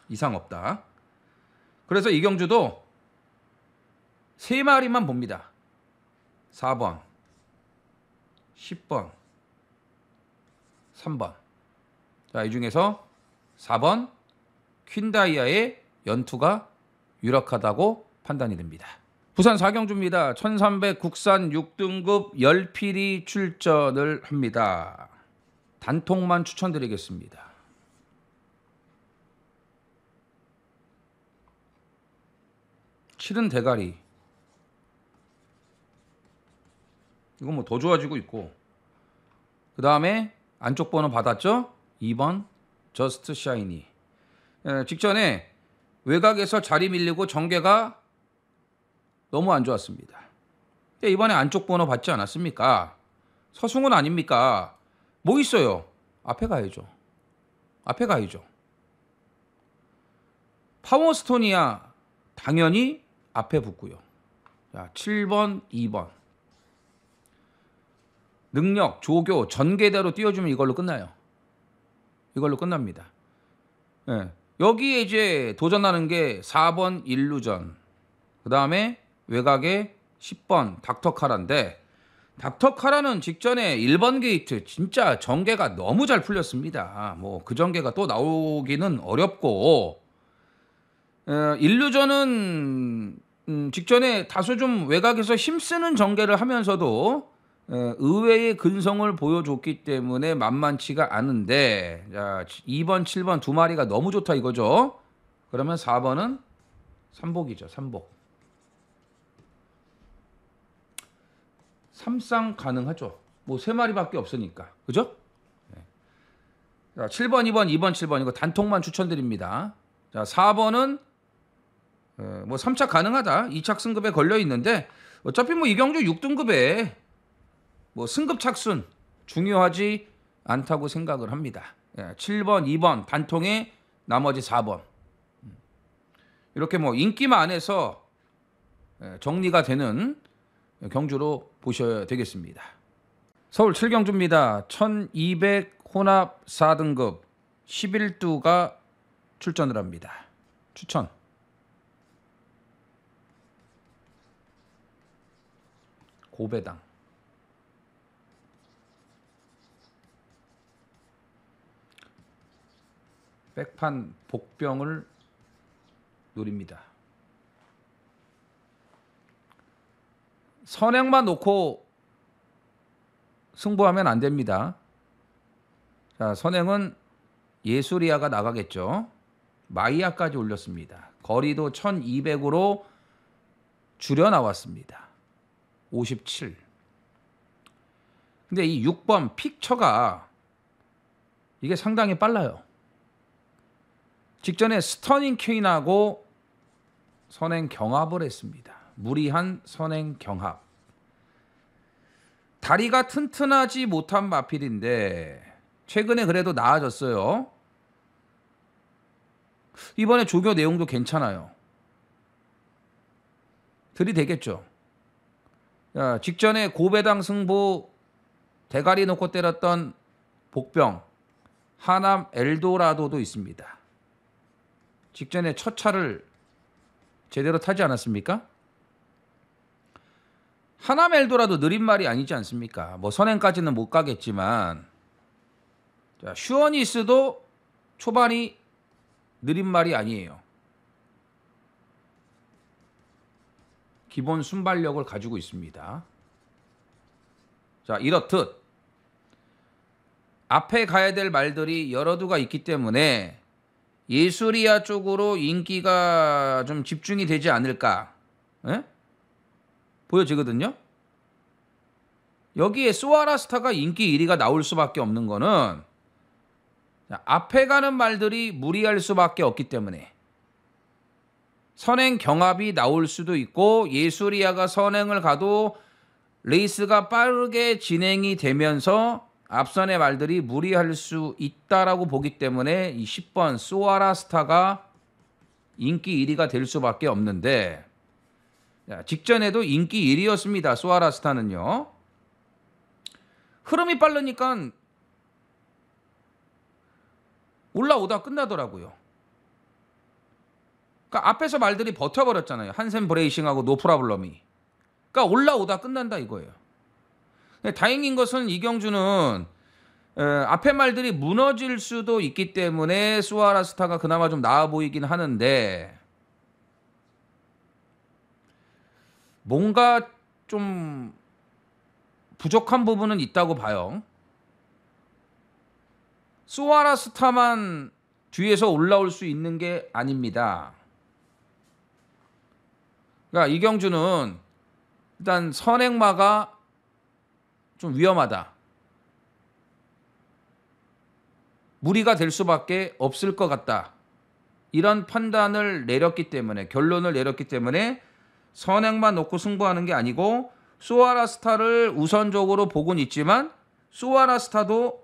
S1: 이상 없다. 그래서 이경주도 3마리만 봅니다. 4번, 10번, 3번. 자, 이 중에서 4번 퀸다이아의 연투가 유력하다고 판단이 됩니다. 부산 사경주입니다. 1300 국산 6등급 열필이 출전을 합니다. 단통만 추천드리겠습니다. 실은 대가리. 이거 뭐 더 좋아지고 있고. 그 다음에 안쪽 번호 받았죠? 2번 저스트 샤이니. 직전에 외곽에서 자리 밀리고 전개가 너무 안 좋았습니다. 이번에 안쪽 번호 받지 않았습니까? 서승훈 아닙니까? 뭐 있어요? 앞에 가야죠. 앞에 가야죠. 파워스토니아 당연히 앞에 붙고요. 자, 7번, 2번. 능력, 조교, 전개대로 띄워주면 이걸로 끝나요. 이걸로 끝납니다. 예. 여기에 이제 도전하는 게 4번 일루전. 그 다음에 외곽에 10번 닥터카라인데 닥터카라는 직전에 1번 게이트 진짜 전개가 너무 잘 풀렸습니다. 뭐 그 전개가 또 나오기는 어렵고 일루전은 직전에 다소 좀 외곽에서 힘쓰는 전개를 하면서도 의외의 근성을 보여줬기 때문에 만만치가 않은데 자, 2번, 7번 두 마리가 너무 좋다 이거죠. 그러면 4번은 삼복이죠. 삼복. 삼쌍 가능하죠. 뭐 3마리밖에 없으니까. 그죠? 네. 자, 7번, 2번, 2번, 7번 이거 단통만 추천드립니다. 자, 4번은 뭐 3착 가능하다. 2착 승급에 걸려 있는데 어차피 뭐 이경주 6등급에 뭐 승급 착순 중요하지 않다고 생각을 합니다. 7번, 2번 단통에 나머지 4번. 이렇게 뭐 인기만 안에서 정리가 되는 경주로 보셔야 되겠습니다. 서울 7경주입니다. 1200 혼합 4등급 11두가 출전을 합니다. 추천. 고배당. 백판 복병을 노립니다. 선행만 놓고 승부하면 안 됩니다. 자, 선행은 예수리아가 나가겠죠. 마이야까지 올렸습니다. 거리도 1200으로 줄여 나왔습니다. 57. 근데 이 6번 픽처가 이게 상당히 빨라요. 직전에 스터닝 퀸하고 선행 경합을 했습니다. 무리한 선행 경합. 다리가 튼튼하지 못한 마필인데 최근에 그래도 나아졌어요. 이번에 조교 내용도 괜찮아요. 들이대겠죠. 야, 직전에 고배당 승부 대가리 놓고 때렸던 복병 하남 엘도라도도 있습니다. 직전에 첫 차를 제대로 타지 않았습니까? 하남 엘도라도 느린 말이 아니지 않습니까? 뭐 선행까지는 못 가겠지만 자, 슈어니스도 초반이 느린 말이 아니에요. 기본 순발력을 가지고 있습니다. 자, 이렇듯 앞에 가야 될 말들이 여러 두가 있기 때문에 예술이야 쪽으로 인기가 좀 집중이 되지 않을까? 에? 보여지거든요. 여기에 소아라스타가 인기 1위가 나올 수밖에 없는 거는 앞에 가는 말들이 무리할 수밖에 없기 때문에 선행 경합이 나올 수도 있고 예술이야가 선행을 가도 레이스가 빠르게 진행이 되면서 앞선의 말들이 무리할 수 있다라고 보기 때문에 이 10번 소아라스타가 인기 1위가 될 수밖에 없는데 직전에도 인기 1위였습니다. 소아라스타는요. 흐름이 빠르니까 올라오다 끝나더라고요. 그러니까 앞에서 말들이 버텨버렸잖아요. 한샘 브레이싱하고 노프라블럼이. 그러니까 올라오다 끝난다 이거예요. 다행인 것은 이경주는 앞에 말들이 무너질 수도 있기 때문에 소아라스타가 그나마 좀 나아 보이긴 하는데 뭔가 좀 부족한 부분은 있다고 봐요. 소아라스타만 뒤에서 올라올 수 있는 게 아닙니다. 그러니까 이경주는 일단 선행마가 좀 위험하다. 무리가 될 수밖에 없을 것 같다. 이런 판단을 내렸기 때문에 결론을 내렸기 때문에 선행만 놓고 승부하는 게 아니고 소아라스타를 우선적으로 보곤 있지만 소아라스타도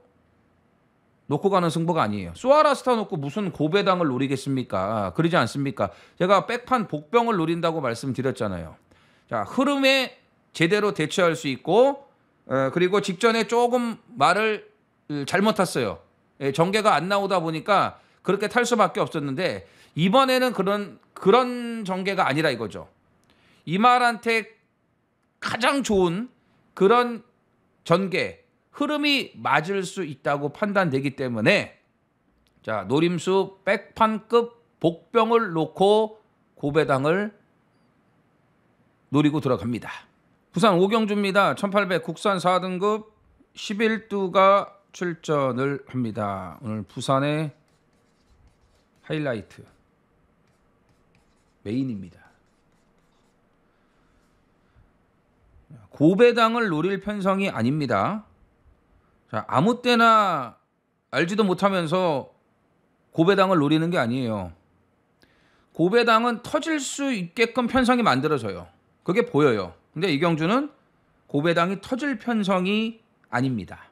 S1: 놓고 가는 승부가 아니에요. 소아라스타 놓고 무슨 고배당을 노리겠습니까? 그러지 않습니까? 제가 백판 복병을 노린다고 말씀드렸잖아요. 자, 흐름에 제대로 대처할 수 있고 그리고 직전에 조금 말을 잘못 탔어요. 전개가 안 나오다 보니까 그렇게 탈 수밖에 없었는데 이번에는 그런 전개가 아니라 이거죠. 이 말한테 가장 좋은 그런 전개, 흐름이 맞을 수 있다고 판단되기 때문에 자, 노림수 백판급 복병을 놓고 고배당을 노리고 들어갑니다. 부산 오경주입니다. 1800 국산 4등급 11두가 출전을 합니다. 오늘 부산의 하이라이트 메인입니다. 고배당을 노릴 편성이 아닙니다. 자, 아무 때나 알지도 못하면서 고배당을 노리는 게 아니에요. 고배당은 터질 수 있게끔 편성이 만들어져요. 그게 보여요. 근데 이경주는 고배당이 터질 편성이 아닙니다.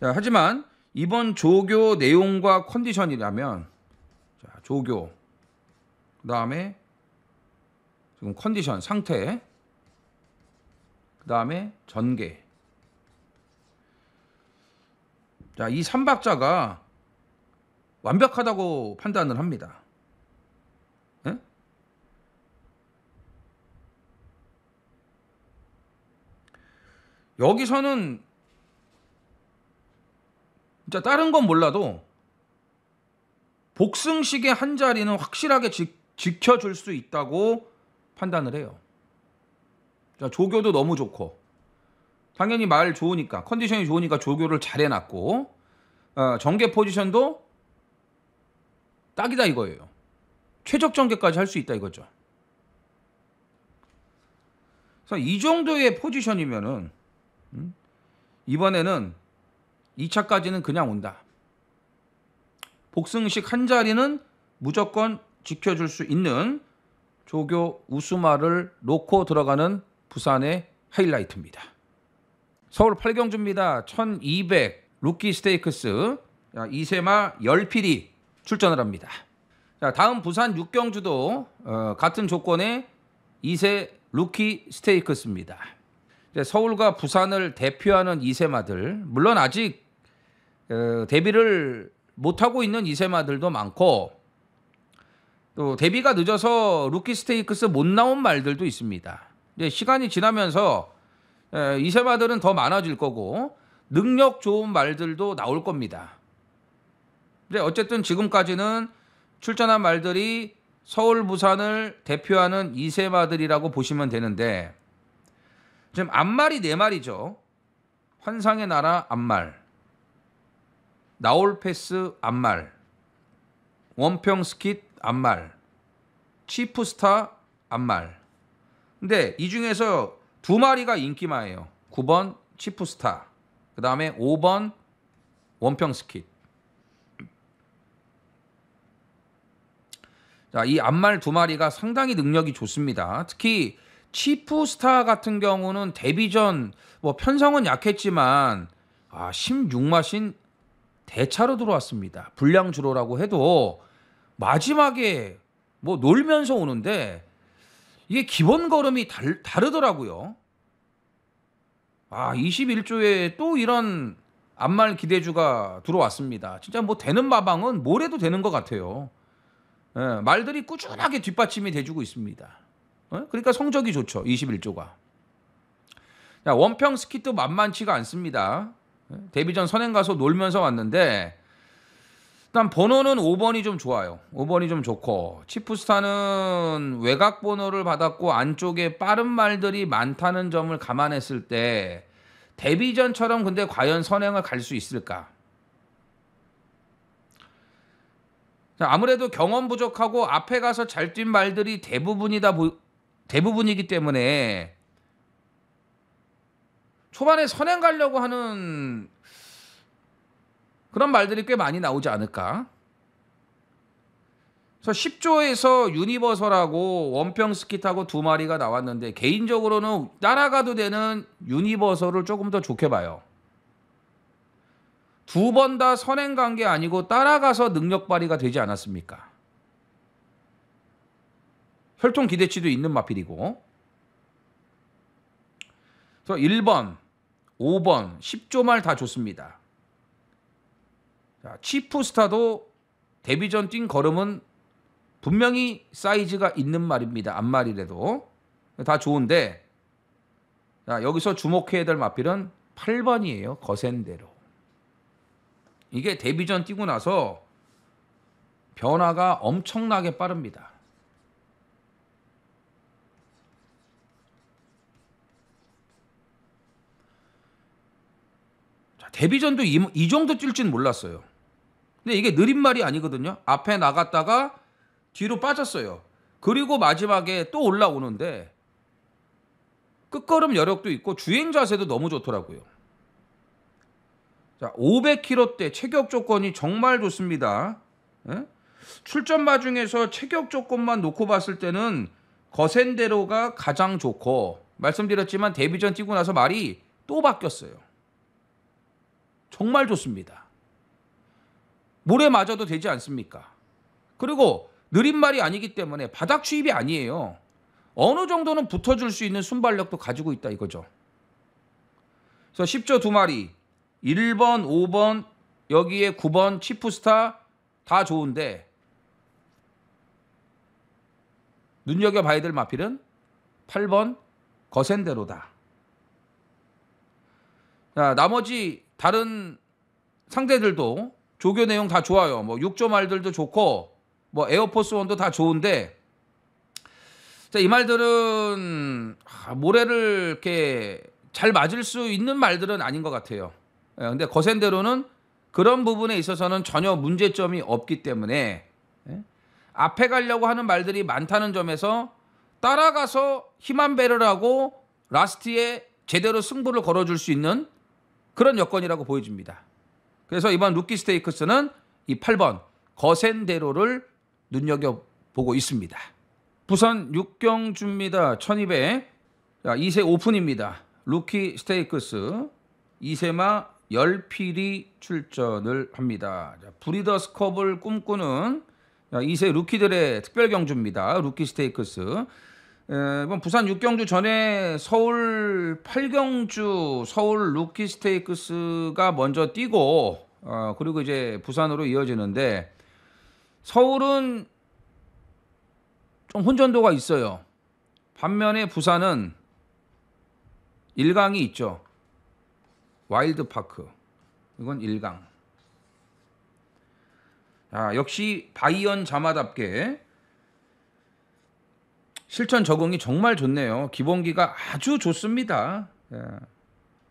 S1: 자, 하지만 이번 조교 내용과 컨디션이라면 자, 조교 그 다음에 지금 컨디션 상태 그 다음에 전개 자, 이 3박자가 완벽하다고 판단을 합니다. 예? 여기서는 진짜 다른 건 몰라도 복승식의 한 자리는 확실하게 지켜줄 수 있다고 판단을 해요. 자, 조교도 너무 좋고 당연히 말 좋으니까 컨디션이 좋으니까 조교를 잘 해놨고 전개 포지션도 딱이다 이거예요. 최적 전개까지 할 수 있다 이거죠. 그래서 이 정도의 포지션이면은 이번에는 2차까지는 그냥 온다. 복승식 한 자리는 무조건 지켜줄 수 있는 조교 우수마를 놓고 들어가는 부산의 하이라이트입니다. 서울 8경주입니다. 1200 루키 스테이크스 2세마 10필이 출전을 합니다. 자, 다음 부산 6경주도 같은 조건의 2세 루키 스테이크스입니다. 이제 서울과 부산을 대표하는 2세마들, 물론 아직 데뷔를 못하고 있는 2세마들도 많고 또 데뷔가 늦어서 루키 스테이크스 못 나온 말들도 있습니다. 이제 시간이 지나면서 2세마들은 더 많아질 거고 능력 좋은 말들도 나올 겁니다. 근데 어쨌든 지금까지는 출전한 말들이 서울, 부산을 대표하는 2세마들이라고 보시면 되는데 지금 앞말이 4마리죠. 환상의 나라 앞말, 나올패스 앞말, 원평스킷 앞말, 치프스타 앞말. 근데 이 중에서 2마리가 인기마예요. 9번 치프스타, 그 다음에 5번 원평스킷. 자, 이 앞말 2마리가 상당히 능력이 좋습니다. 특히 치프스타 같은 경우는 데뷔 전 뭐 편성은 약했지만 16마신 대차로 들어왔습니다. 불량주로라고 해도 마지막에 뭐 놀면서 오는데 이게 기본 걸음이 다르더라고요. 21조에 또 이런 앞말 기대주가 들어왔습니다. 진짜 뭐 되는 마방은 뭘 해도 되는 것 같아요. 말들이 꾸준하게 뒷받침이 돼주고 있습니다. 그러니까 성적이 좋죠. 21조가. 자, 원평 스킷도 만만치가 않습니다. 데뷔 전 선행 가서 놀면서 왔는데 일단 번호는 5번이 좀 좋아요. 5번이 좀 좋고 치프스타는 외곽 번호를 받았고 안쪽에 빠른 말들이 많다는 점을 감안했을 때 데뷔 전처럼 근데 과연 선행을 갈 수 있을까? 아무래도 경험 부족하고 앞에 가서 잘 뛴 말들이 대부분이기 때문에 초반에 선행 가려고 하는 그런 말들이 꽤 많이 나오지 않을까. 그래서 10조에서 유니버설하고 원평 스킷하고 2마리가 나왔는데 개인적으로는 따라가도 되는 유니버설을 조금 더 좋게 봐요. 2번 다 선행 간 게 아니고 따라가서 능력 발휘가 되지 않았습니까? 혈통 기대치도 있는 마필이고. 그래서 1번, 5번, 10조 말 다 좋습니다. 자, 치프스타도 데뷔 전 뛴 걸음은 분명히 사이즈가 있는 말입니다. 앞말이라도. 다 좋은데 자, 여기서 주목해야 될 마필은 8번이에요. 거센대로. 이게 데뷔 전 뛰고 나서 변화가 엄청나게 빠릅니다. 자, 데뷔 전도 이 정도 뛸 줄 몰랐어요. 근데 이게 느린 말이 아니거든요. 앞에 나갔다가 뒤로 빠졌어요. 그리고 마지막에 또 올라오는데 끝걸음 여력도 있고 주행 자세도 너무 좋더라고요. 자, 500km대 체격 조건이 정말 좋습니다. 출전마 중에서 체격 조건만 놓고 봤을 때는 거센대로가 가장 좋고 말씀드렸지만 데뷔 전 뛰고 나서 말이 또 바뀌었어요. 정말 좋습니다. 모래 맞아도 되지 않습니까? 그리고 느린 말이 아니기 때문에 바닥 추입이 아니에요. 어느 정도는 붙어줄 수 있는 순발력도 가지고 있다 이거죠. 그래서 10조 2마리 1번, 5번, 여기에 9번 치프스타 다 좋은데 눈여겨봐야 될 마필은 8번 거센대로다. 자, 나머지 다른 상대들도 조교 내용 다 좋아요. 뭐 6조 말들도 좋고 뭐 에어포스 원도 다 좋은데 자, 이 말들은 모래를 이렇게 잘 맞을 수 있는 말들은 아닌 것 같아요. 근데 거센대로는 그런 부분에 있어서는 전혀 문제점이 없기 때문에 앞에 가려고 하는 말들이 많다는 점에서 따라가서 힘 한 배를 하고 라스트에 제대로 승부를 걸어줄 수 있는 그런 여건이라고 보여집니다. 그래서 이번 루키 스테이크스는 이 8번 거센대로를 눈여겨보고 있습니다. 부산 6경주입니다. 1200. 자, 2세 오픈입니다. 루키 스테이크스 2세마 10필이 출전을 합니다. 자, 브리더스컵을 꿈꾸는 2세 루키들의 특별 경주입니다. 루키 스테이크스. 이번 부산 6경주 전에 서울 8경주 서울 루키 스테이크스가 먼저 뛰고 그리고 이제 부산으로 이어지는데 서울은 좀 혼전도가 있어요. 반면에 부산은 1강이 있죠. 와일드파크. 이건 1강. 역시 바이언 자마답게 실전 적응이 정말 좋네요. 기본기가 아주 좋습니다.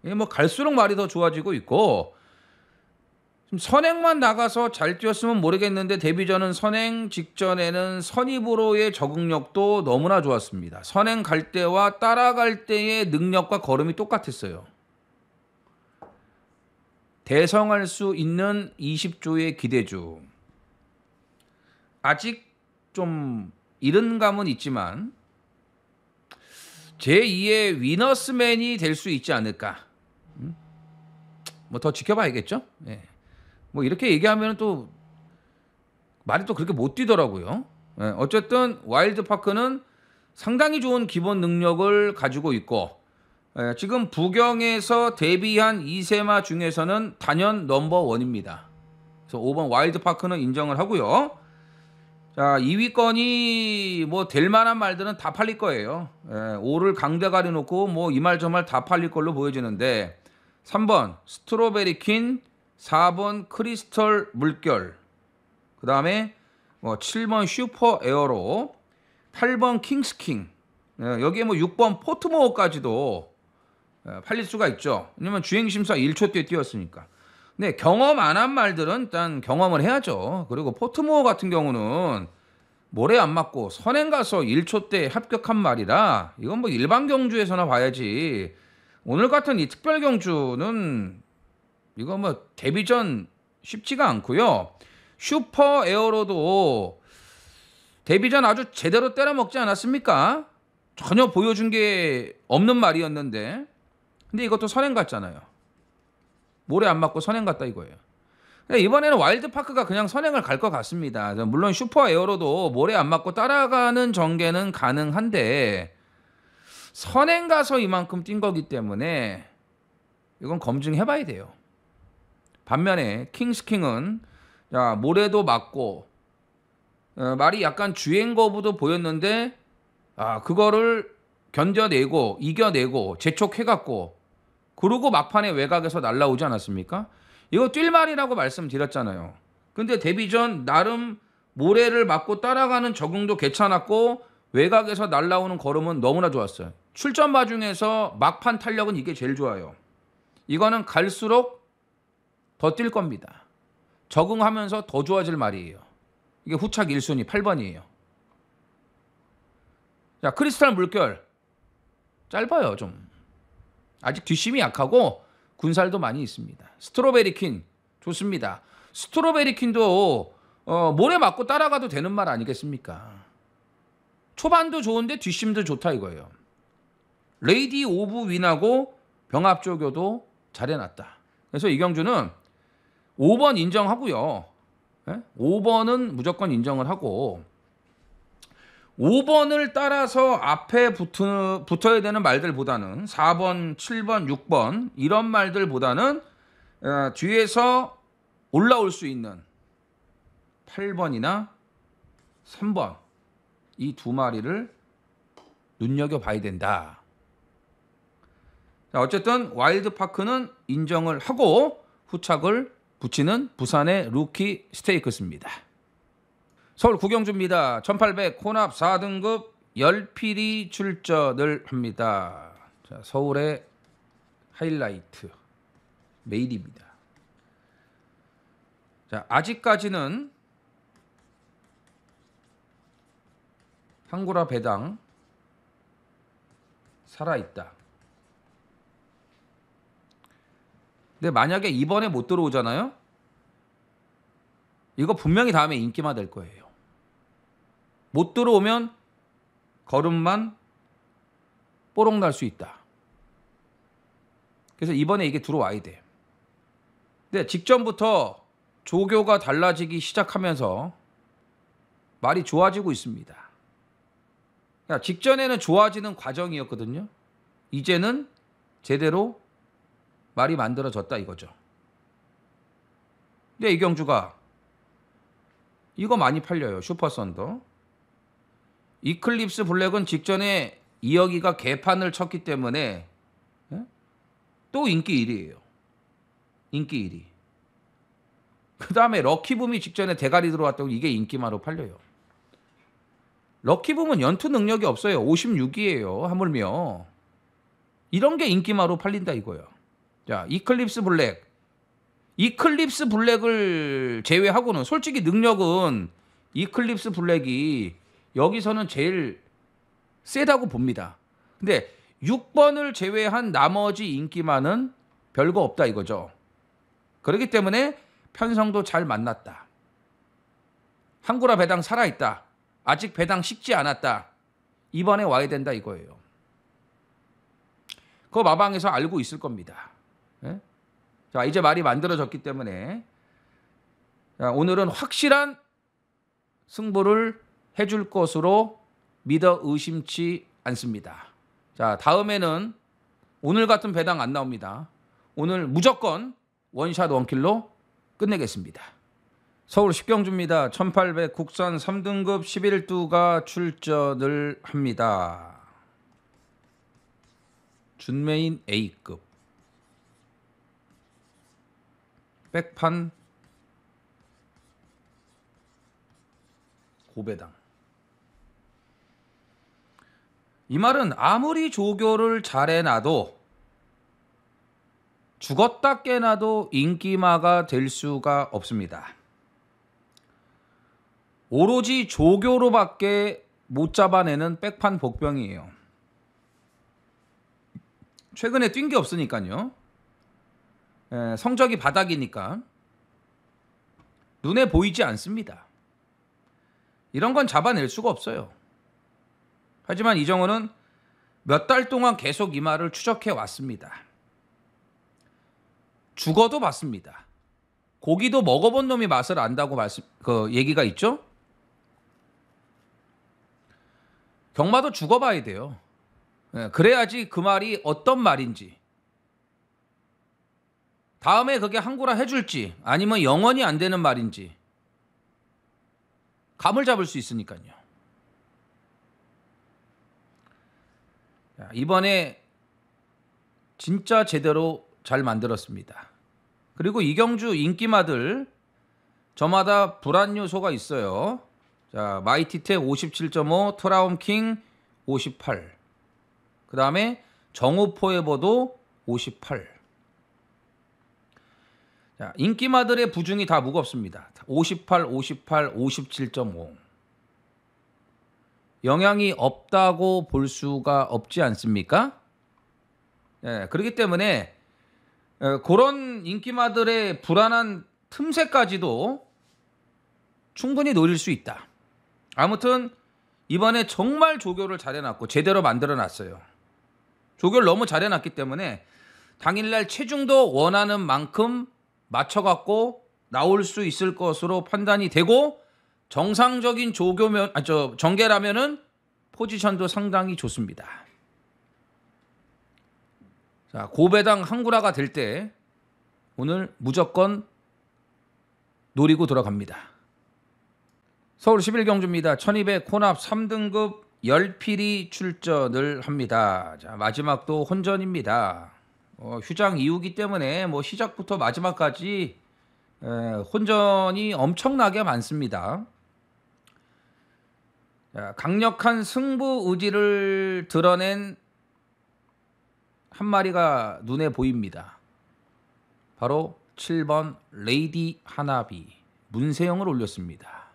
S1: 이게 뭐 갈수록 말이 더 좋아지고 있고 선행만 나가서 잘 뛰었으면 모르겠는데 데뷔전은 선행 직전에는 선입으로의 적응력도 너무나 좋았습니다. 선행 갈 때와 따라갈 때의 능력과 걸음이 똑같았어요. 대성할 수 있는 20조의 기대주. 아직 좀 이른 감은 있지만 제2의 위너스맨이 될 수 있지 않을까. 뭐 더 지켜봐야겠죠. 네. 뭐 이렇게 얘기하면 또 말이 또 그렇게 못 뛰더라고요. 네. 어쨌든 와일드파크는 상당히 좋은 기본 능력을 가지고 있고 지금 부경에서 데뷔한 2세마 중에서는 단연 넘버1입니다. 그래서 5번 와일드파크는 인정을 하고요. 자, 2위권이 뭐 될 만한 말들은 다 팔릴 거예요. 5를 강대 가려놓고 뭐 이 말 저 말 다 팔릴 걸로 보여지는데 3번 스트로베리 퀸, 4번 크리스털 물결, 그 다음에 7번 슈퍼 에어로, 8번 킹스킹, 여기에 뭐 6번 포트모어까지도 팔릴 수가 있죠. 왜냐면 주행심사 1초 때 뛰었으니까. 근데 경험 안 한 말들은 일단 경험을 해야죠. 그리고 포트모어 같은 경우는 모래 안 맞고 선행 가서 1초 때 합격한 말이라 이건 뭐 일반 경주에서나 봐야지. 오늘 같은 이 특별 경주는 이거 뭐 데뷔전 쉽지가 않고요. 슈퍼 에어로도 데뷔전 아주 제대로 때려 먹지 않았습니까? 전혀 보여준 게 없는 말이었는데 근데 이것도 선행 갔잖아요. 모래 안 맞고 선행 갔다 이거예요. 이번에는 와일드파크가 그냥 선행을 갈 것 같습니다. 물론 슈퍼 에어로도 모래 안 맞고 따라가는 전개는 가능한데 선행 가서 이만큼 뛴 거기 때문에 이건 검증해봐야 돼요. 반면에 킹스킹은 모래도 맞고 말이 약간 주행 거부도 보였는데 그거를 견뎌내고 이겨내고 재촉해갖고 그러고 막판에 외곽에서 날라오지 않았습니까? 이거 뛸 말이라고 말씀드렸잖아요. 근데 데뷔전 나름 모래를 맞고 따라가는 적응도 괜찮았고 외곽에서 날라오는 걸음은 너무나 좋았어요. 출전마 중에서 막판 탄력은 이게 제일 좋아요. 이거는 갈수록 더 뛸 겁니다. 적응하면서 더 좋아질 말이에요. 이게 후착 1순위 8번이에요. 자, 크리스탈 물결 짧아요 좀. 아직 뒷심이 약하고 군살도 많이 있습니다. 스트로베리 퀸 좋습니다. 스트로베리 퀸도 모래 맞고 따라가도 되는 말 아니겠습니까? 초반도 좋은데 뒷심도 좋다 이거예요. 레이디 오브 윈하고 병합조교도 잘해놨다. 그래서 이 경주는 5번 인정하고요. 5번은 무조건 인정을 하고 5번을 따라서 앞에 붙어야 되는 말들보다는 4번, 7번, 6번 이런 말들보다는 뒤에서 올라올 수 있는 8번이나 3번 이 두 마리를 눈여겨봐야 된다. 자, 어쨌든 와일드파크는 인정을 하고 후착을 붙이는 부산의 루키 스테이크스입니다. 서울 구경주입니다. 1800 혼합 4등급 10필이 출전을 합니다. 자, 서울의 하이라이트 메일입니다. 자, 아직까지는 항구라 배당 살아있다. 근데 만약에 이번에 못 들어오잖아요. 이거 분명히 다음에 인기마 될 거예요. 못 들어오면 걸음만 뽀록 날 수 있다. 그래서 이번에 이게 들어와야 돼. 근데 직전부터 조교가 달라지기 시작하면서 말이 좋아지고 있습니다. 그러니까 직전에는 좋아지는 과정이었거든요. 이제는 제대로 말이 만들어졌다 이거죠. 근데 이경주가 이거 많이 팔려요. 슈퍼썬더. 이클립스 블랙은 직전에 이혁이가 개판을 쳤기 때문에 또 인기 1위예요. 인기 1위. 그 다음에 럭키붐이 직전에 대가리 들어왔다고 이게 인기마로 팔려요. 럭키붐은 연투 능력이 없어요. 56이에요. 하물며. 이런 게 인기마로 팔린다 이거예요. 자, 이클립스 블랙. 이클립스 블랙을 제외하고는 솔직히 능력은 이클립스 블랙이 여기서는 제일 세다고 봅니다. 근데 6번을 제외한 나머지 인기만은 별거 없다 이거죠. 그렇기 때문에 편성도 잘 만났다. 한구라 배당 살아있다. 아직 배당 식지 않았다. 이번에 와야 된다 이거예요. 그거 마방에서 알고 있을 겁니다. 예? 자, 이제 말이 만들어졌기 때문에 자, 오늘은 확실한 승부를 해줄 것으로 믿어 의심치 않습니다. 자, 다음에는 오늘 같은 배당 안 나옵니다. 오늘 무조건 원샷 원킬로 끝내겠습니다. 서울 식경주입니다. 1800 국산 3등급 11두가 출전을 합니다. 준메인 A급 백판 고배당. 이 말은 아무리 조교를 잘해놔도 죽었다 깨나도 인기마가 될 수가 없습니다. 오로지 조교로밖에 못 잡아내는 백판 복병이에요. 최근에 뛴 게 없으니까요. 성적이 바닥이니까 눈에 보이지 않습니다. 이런 건 잡아낼 수가 없어요. 하지만 이정호는 몇 달 동안 계속 이 말을 추적해 왔습니다. 죽어도 봤습니다. 고기도 먹어본 놈이 맛을 안다고 얘기가 있죠. 경마도 죽어봐야 돼요. 그래야지 그 말이 어떤 말인지, 다음에 그게 한구라 해줄지 아니면 영원히 안 되는 말인지 감을 잡을 수 있으니까요. 자, 이번에 진짜 제대로 잘 만들었습니다. 그리고 이경주 인기마들 저마다 불안 요소가 있어요. 자, 마이티텍 57.5, 트라움킹 58. 그 다음에 정오포에버도 58. 자, 인기마들의 부중이 다 무겁습니다. 58, 58, 57.5. 영향이 없다고 볼 수가 없지 않습니까? 예, 그렇기 때문에 그런 인기마들의 불안한 틈새까지도 충분히 노릴 수 있다. 아무튼 이번에 정말 조교를 잘해놨고 제대로 만들어놨어요. 조교를 너무 잘해놨기 때문에 당일날 체중도 원하는 만큼 맞춰갖고 나올 수 있을 것으로 판단이 되고, 정상적인 정계라면은 포지션도 상당히 좋습니다. 자, 고배당 한구라가 될 때 오늘 무조건 노리고 들어갑니다. 서울 11경주입니다. 1200 혼합 3등급 10필이 출전을 합니다. 자, 마지막도 혼전입니다. 휴장 이후기 때문에 시작부터 마지막까지 혼전이 엄청나게 많습니다. 자, 강력한 승부 의지를 드러낸 한 마리가 눈에 보입니다. 바로 7번 레이디 하나비 문세영을 올렸습니다.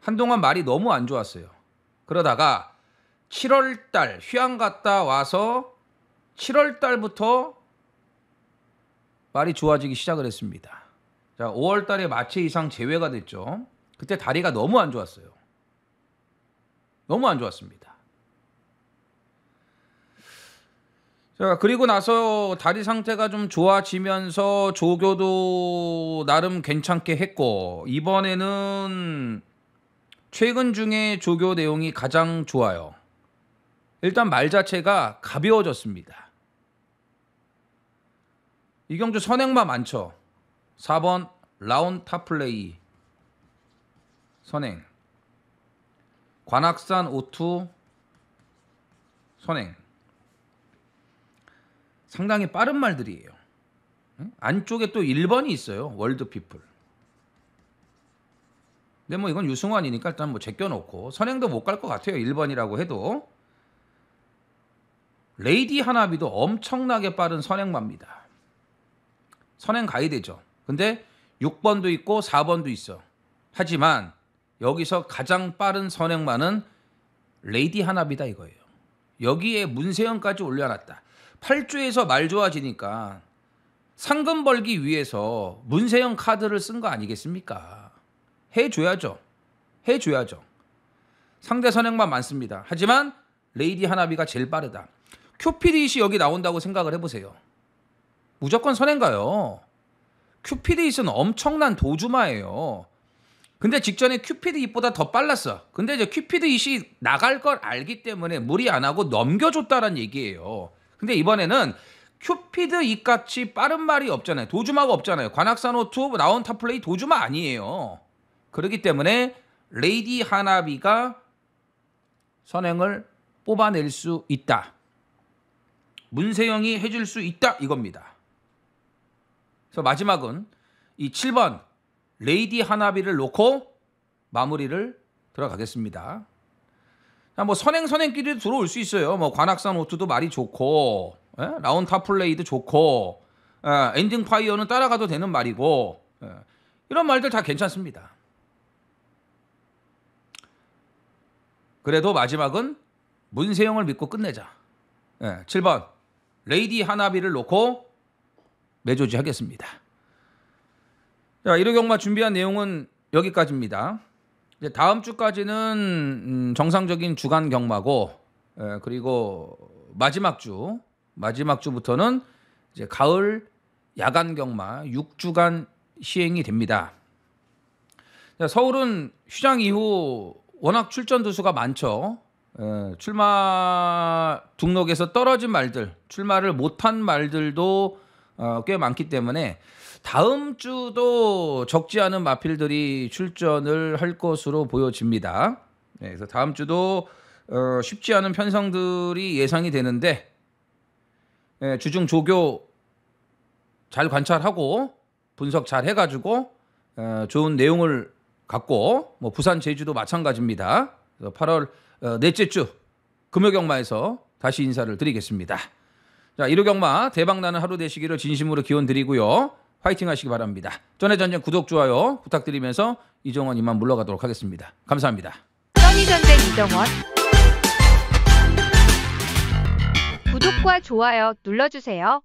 S1: 한동안 말이 너무 안 좋았어요. 그러다가 7월달 휴양 갔다 와서 7월달부터 말이 좋아지기 시작을 했습니다. 자, 5월 달에 마체 이상 제외가 됐죠. 그때 다리가 너무 안 좋았어요. 너무 안 좋았습니다. 자, 그리고 나서 다리 상태가 좀 좋아지면서 조교도 나름 괜찮게 했고, 이번에는 최근 중에 조교 내용이 가장 좋아요. 일단 말 자체가 가벼워졌습니다. 이경주 선행마 많죠. 4번 라운 타플레이 선행, 관악산 오투 선행. 상당히 빠른 말들이에요. 안쪽에 또 1번이 있어요. 월드피플. 근데 뭐 이건 유승환이니까 일단 뭐 제껴놓고 선행도 못 갈 것 같아요. 1번이라고 해도. 레이디 하나비도 엄청나게 빠른 선행마입니다. 선행 가야 되죠. 근데 6번도 있고 4번도 있어. 하지만 여기서 가장 빠른 선행마는 레이디 하나비다 이거예요. 여기에 문세영까지 올려놨다. 8주에서 말 좋아지니까 상금 벌기 위해서 문세영 카드를 쓴 거 아니겠습니까? 해줘야죠. 해줘야죠. 상대 선행마 많습니다. 하지만 레이디 하나비가 제일 빠르다. 큐피드잇이 여기 나온다고 생각을 해보세요. 무조건 선행가요. 큐피드잇은 엄청난 도주마예요. 근데 직전에 큐피드잇보다 더 빨랐어. 근데 이제 큐피드잇이 나갈 걸 알기 때문에 무리 안 하고 넘겨줬다는 얘기예요. 근데 이번에는 큐피드잇 같이 빠른 말이 없잖아요. 도주마가 없잖아요. 관악산호투, 라운타플레이 도주마 아니에요. 그렇기 때문에 레이디 하나비가 선행을 뽑아낼 수 있다. 문세영이 해줄 수 있다 이겁니다. 그래서 마지막은 이 7번 레이디 하나비를 놓고 마무리를 들어가겠습니다. 뭐 선행끼리도 들어올 수 있어요. 뭐 관악산 오투도 말이 좋고, 라운타플레이도 좋고, 엔딩 파이어는 따라가도 되는 말이고, 이런 말들 다 괜찮습니다. 그래도 마지막은 문세영을 믿고 끝내자. 7번 레이디 하나비를 놓고 매조지 하겠습니다. 자, 1호 경마 준비한 내용은 여기까지입니다. 이제 다음 주까지는 정상적인 주간 경마고, 그리고 마지막 주부터는 이제 가을 야간 경마 6주간 시행이 됩니다. 자, 서울은 휴장 이후 워낙 출전 두수가 많죠. 출마 등록에서 떨어진 말들, 출마를 못한 말들도 꽤 많기 때문에 다음 주도 적지 않은 마필들이 출전을 할 것으로 보여집니다. 그래서 다음 주도 쉽지 않은 편성들이 예상이 되는데, 주중 조교 잘 관찰하고 분석 잘 해가지고 좋은 내용을 갖고, 뭐 부산 제주도 마찬가지입니다. 그래서 8월 넷째 주 금요경마에서 다시 인사를 드리겠습니다. 자, 1호 경마 대박나는 하루 되시기를 진심으로 기원 드리고요. 화이팅 하시기 바랍니다. 전해전쟁 구독, 좋아요 부탁드리면서 이정원 이만 물러가도록 하겠습니다. 감사합니다.
S2: 써니전쟁 이정원. 구독과 좋아요 눌러주세요.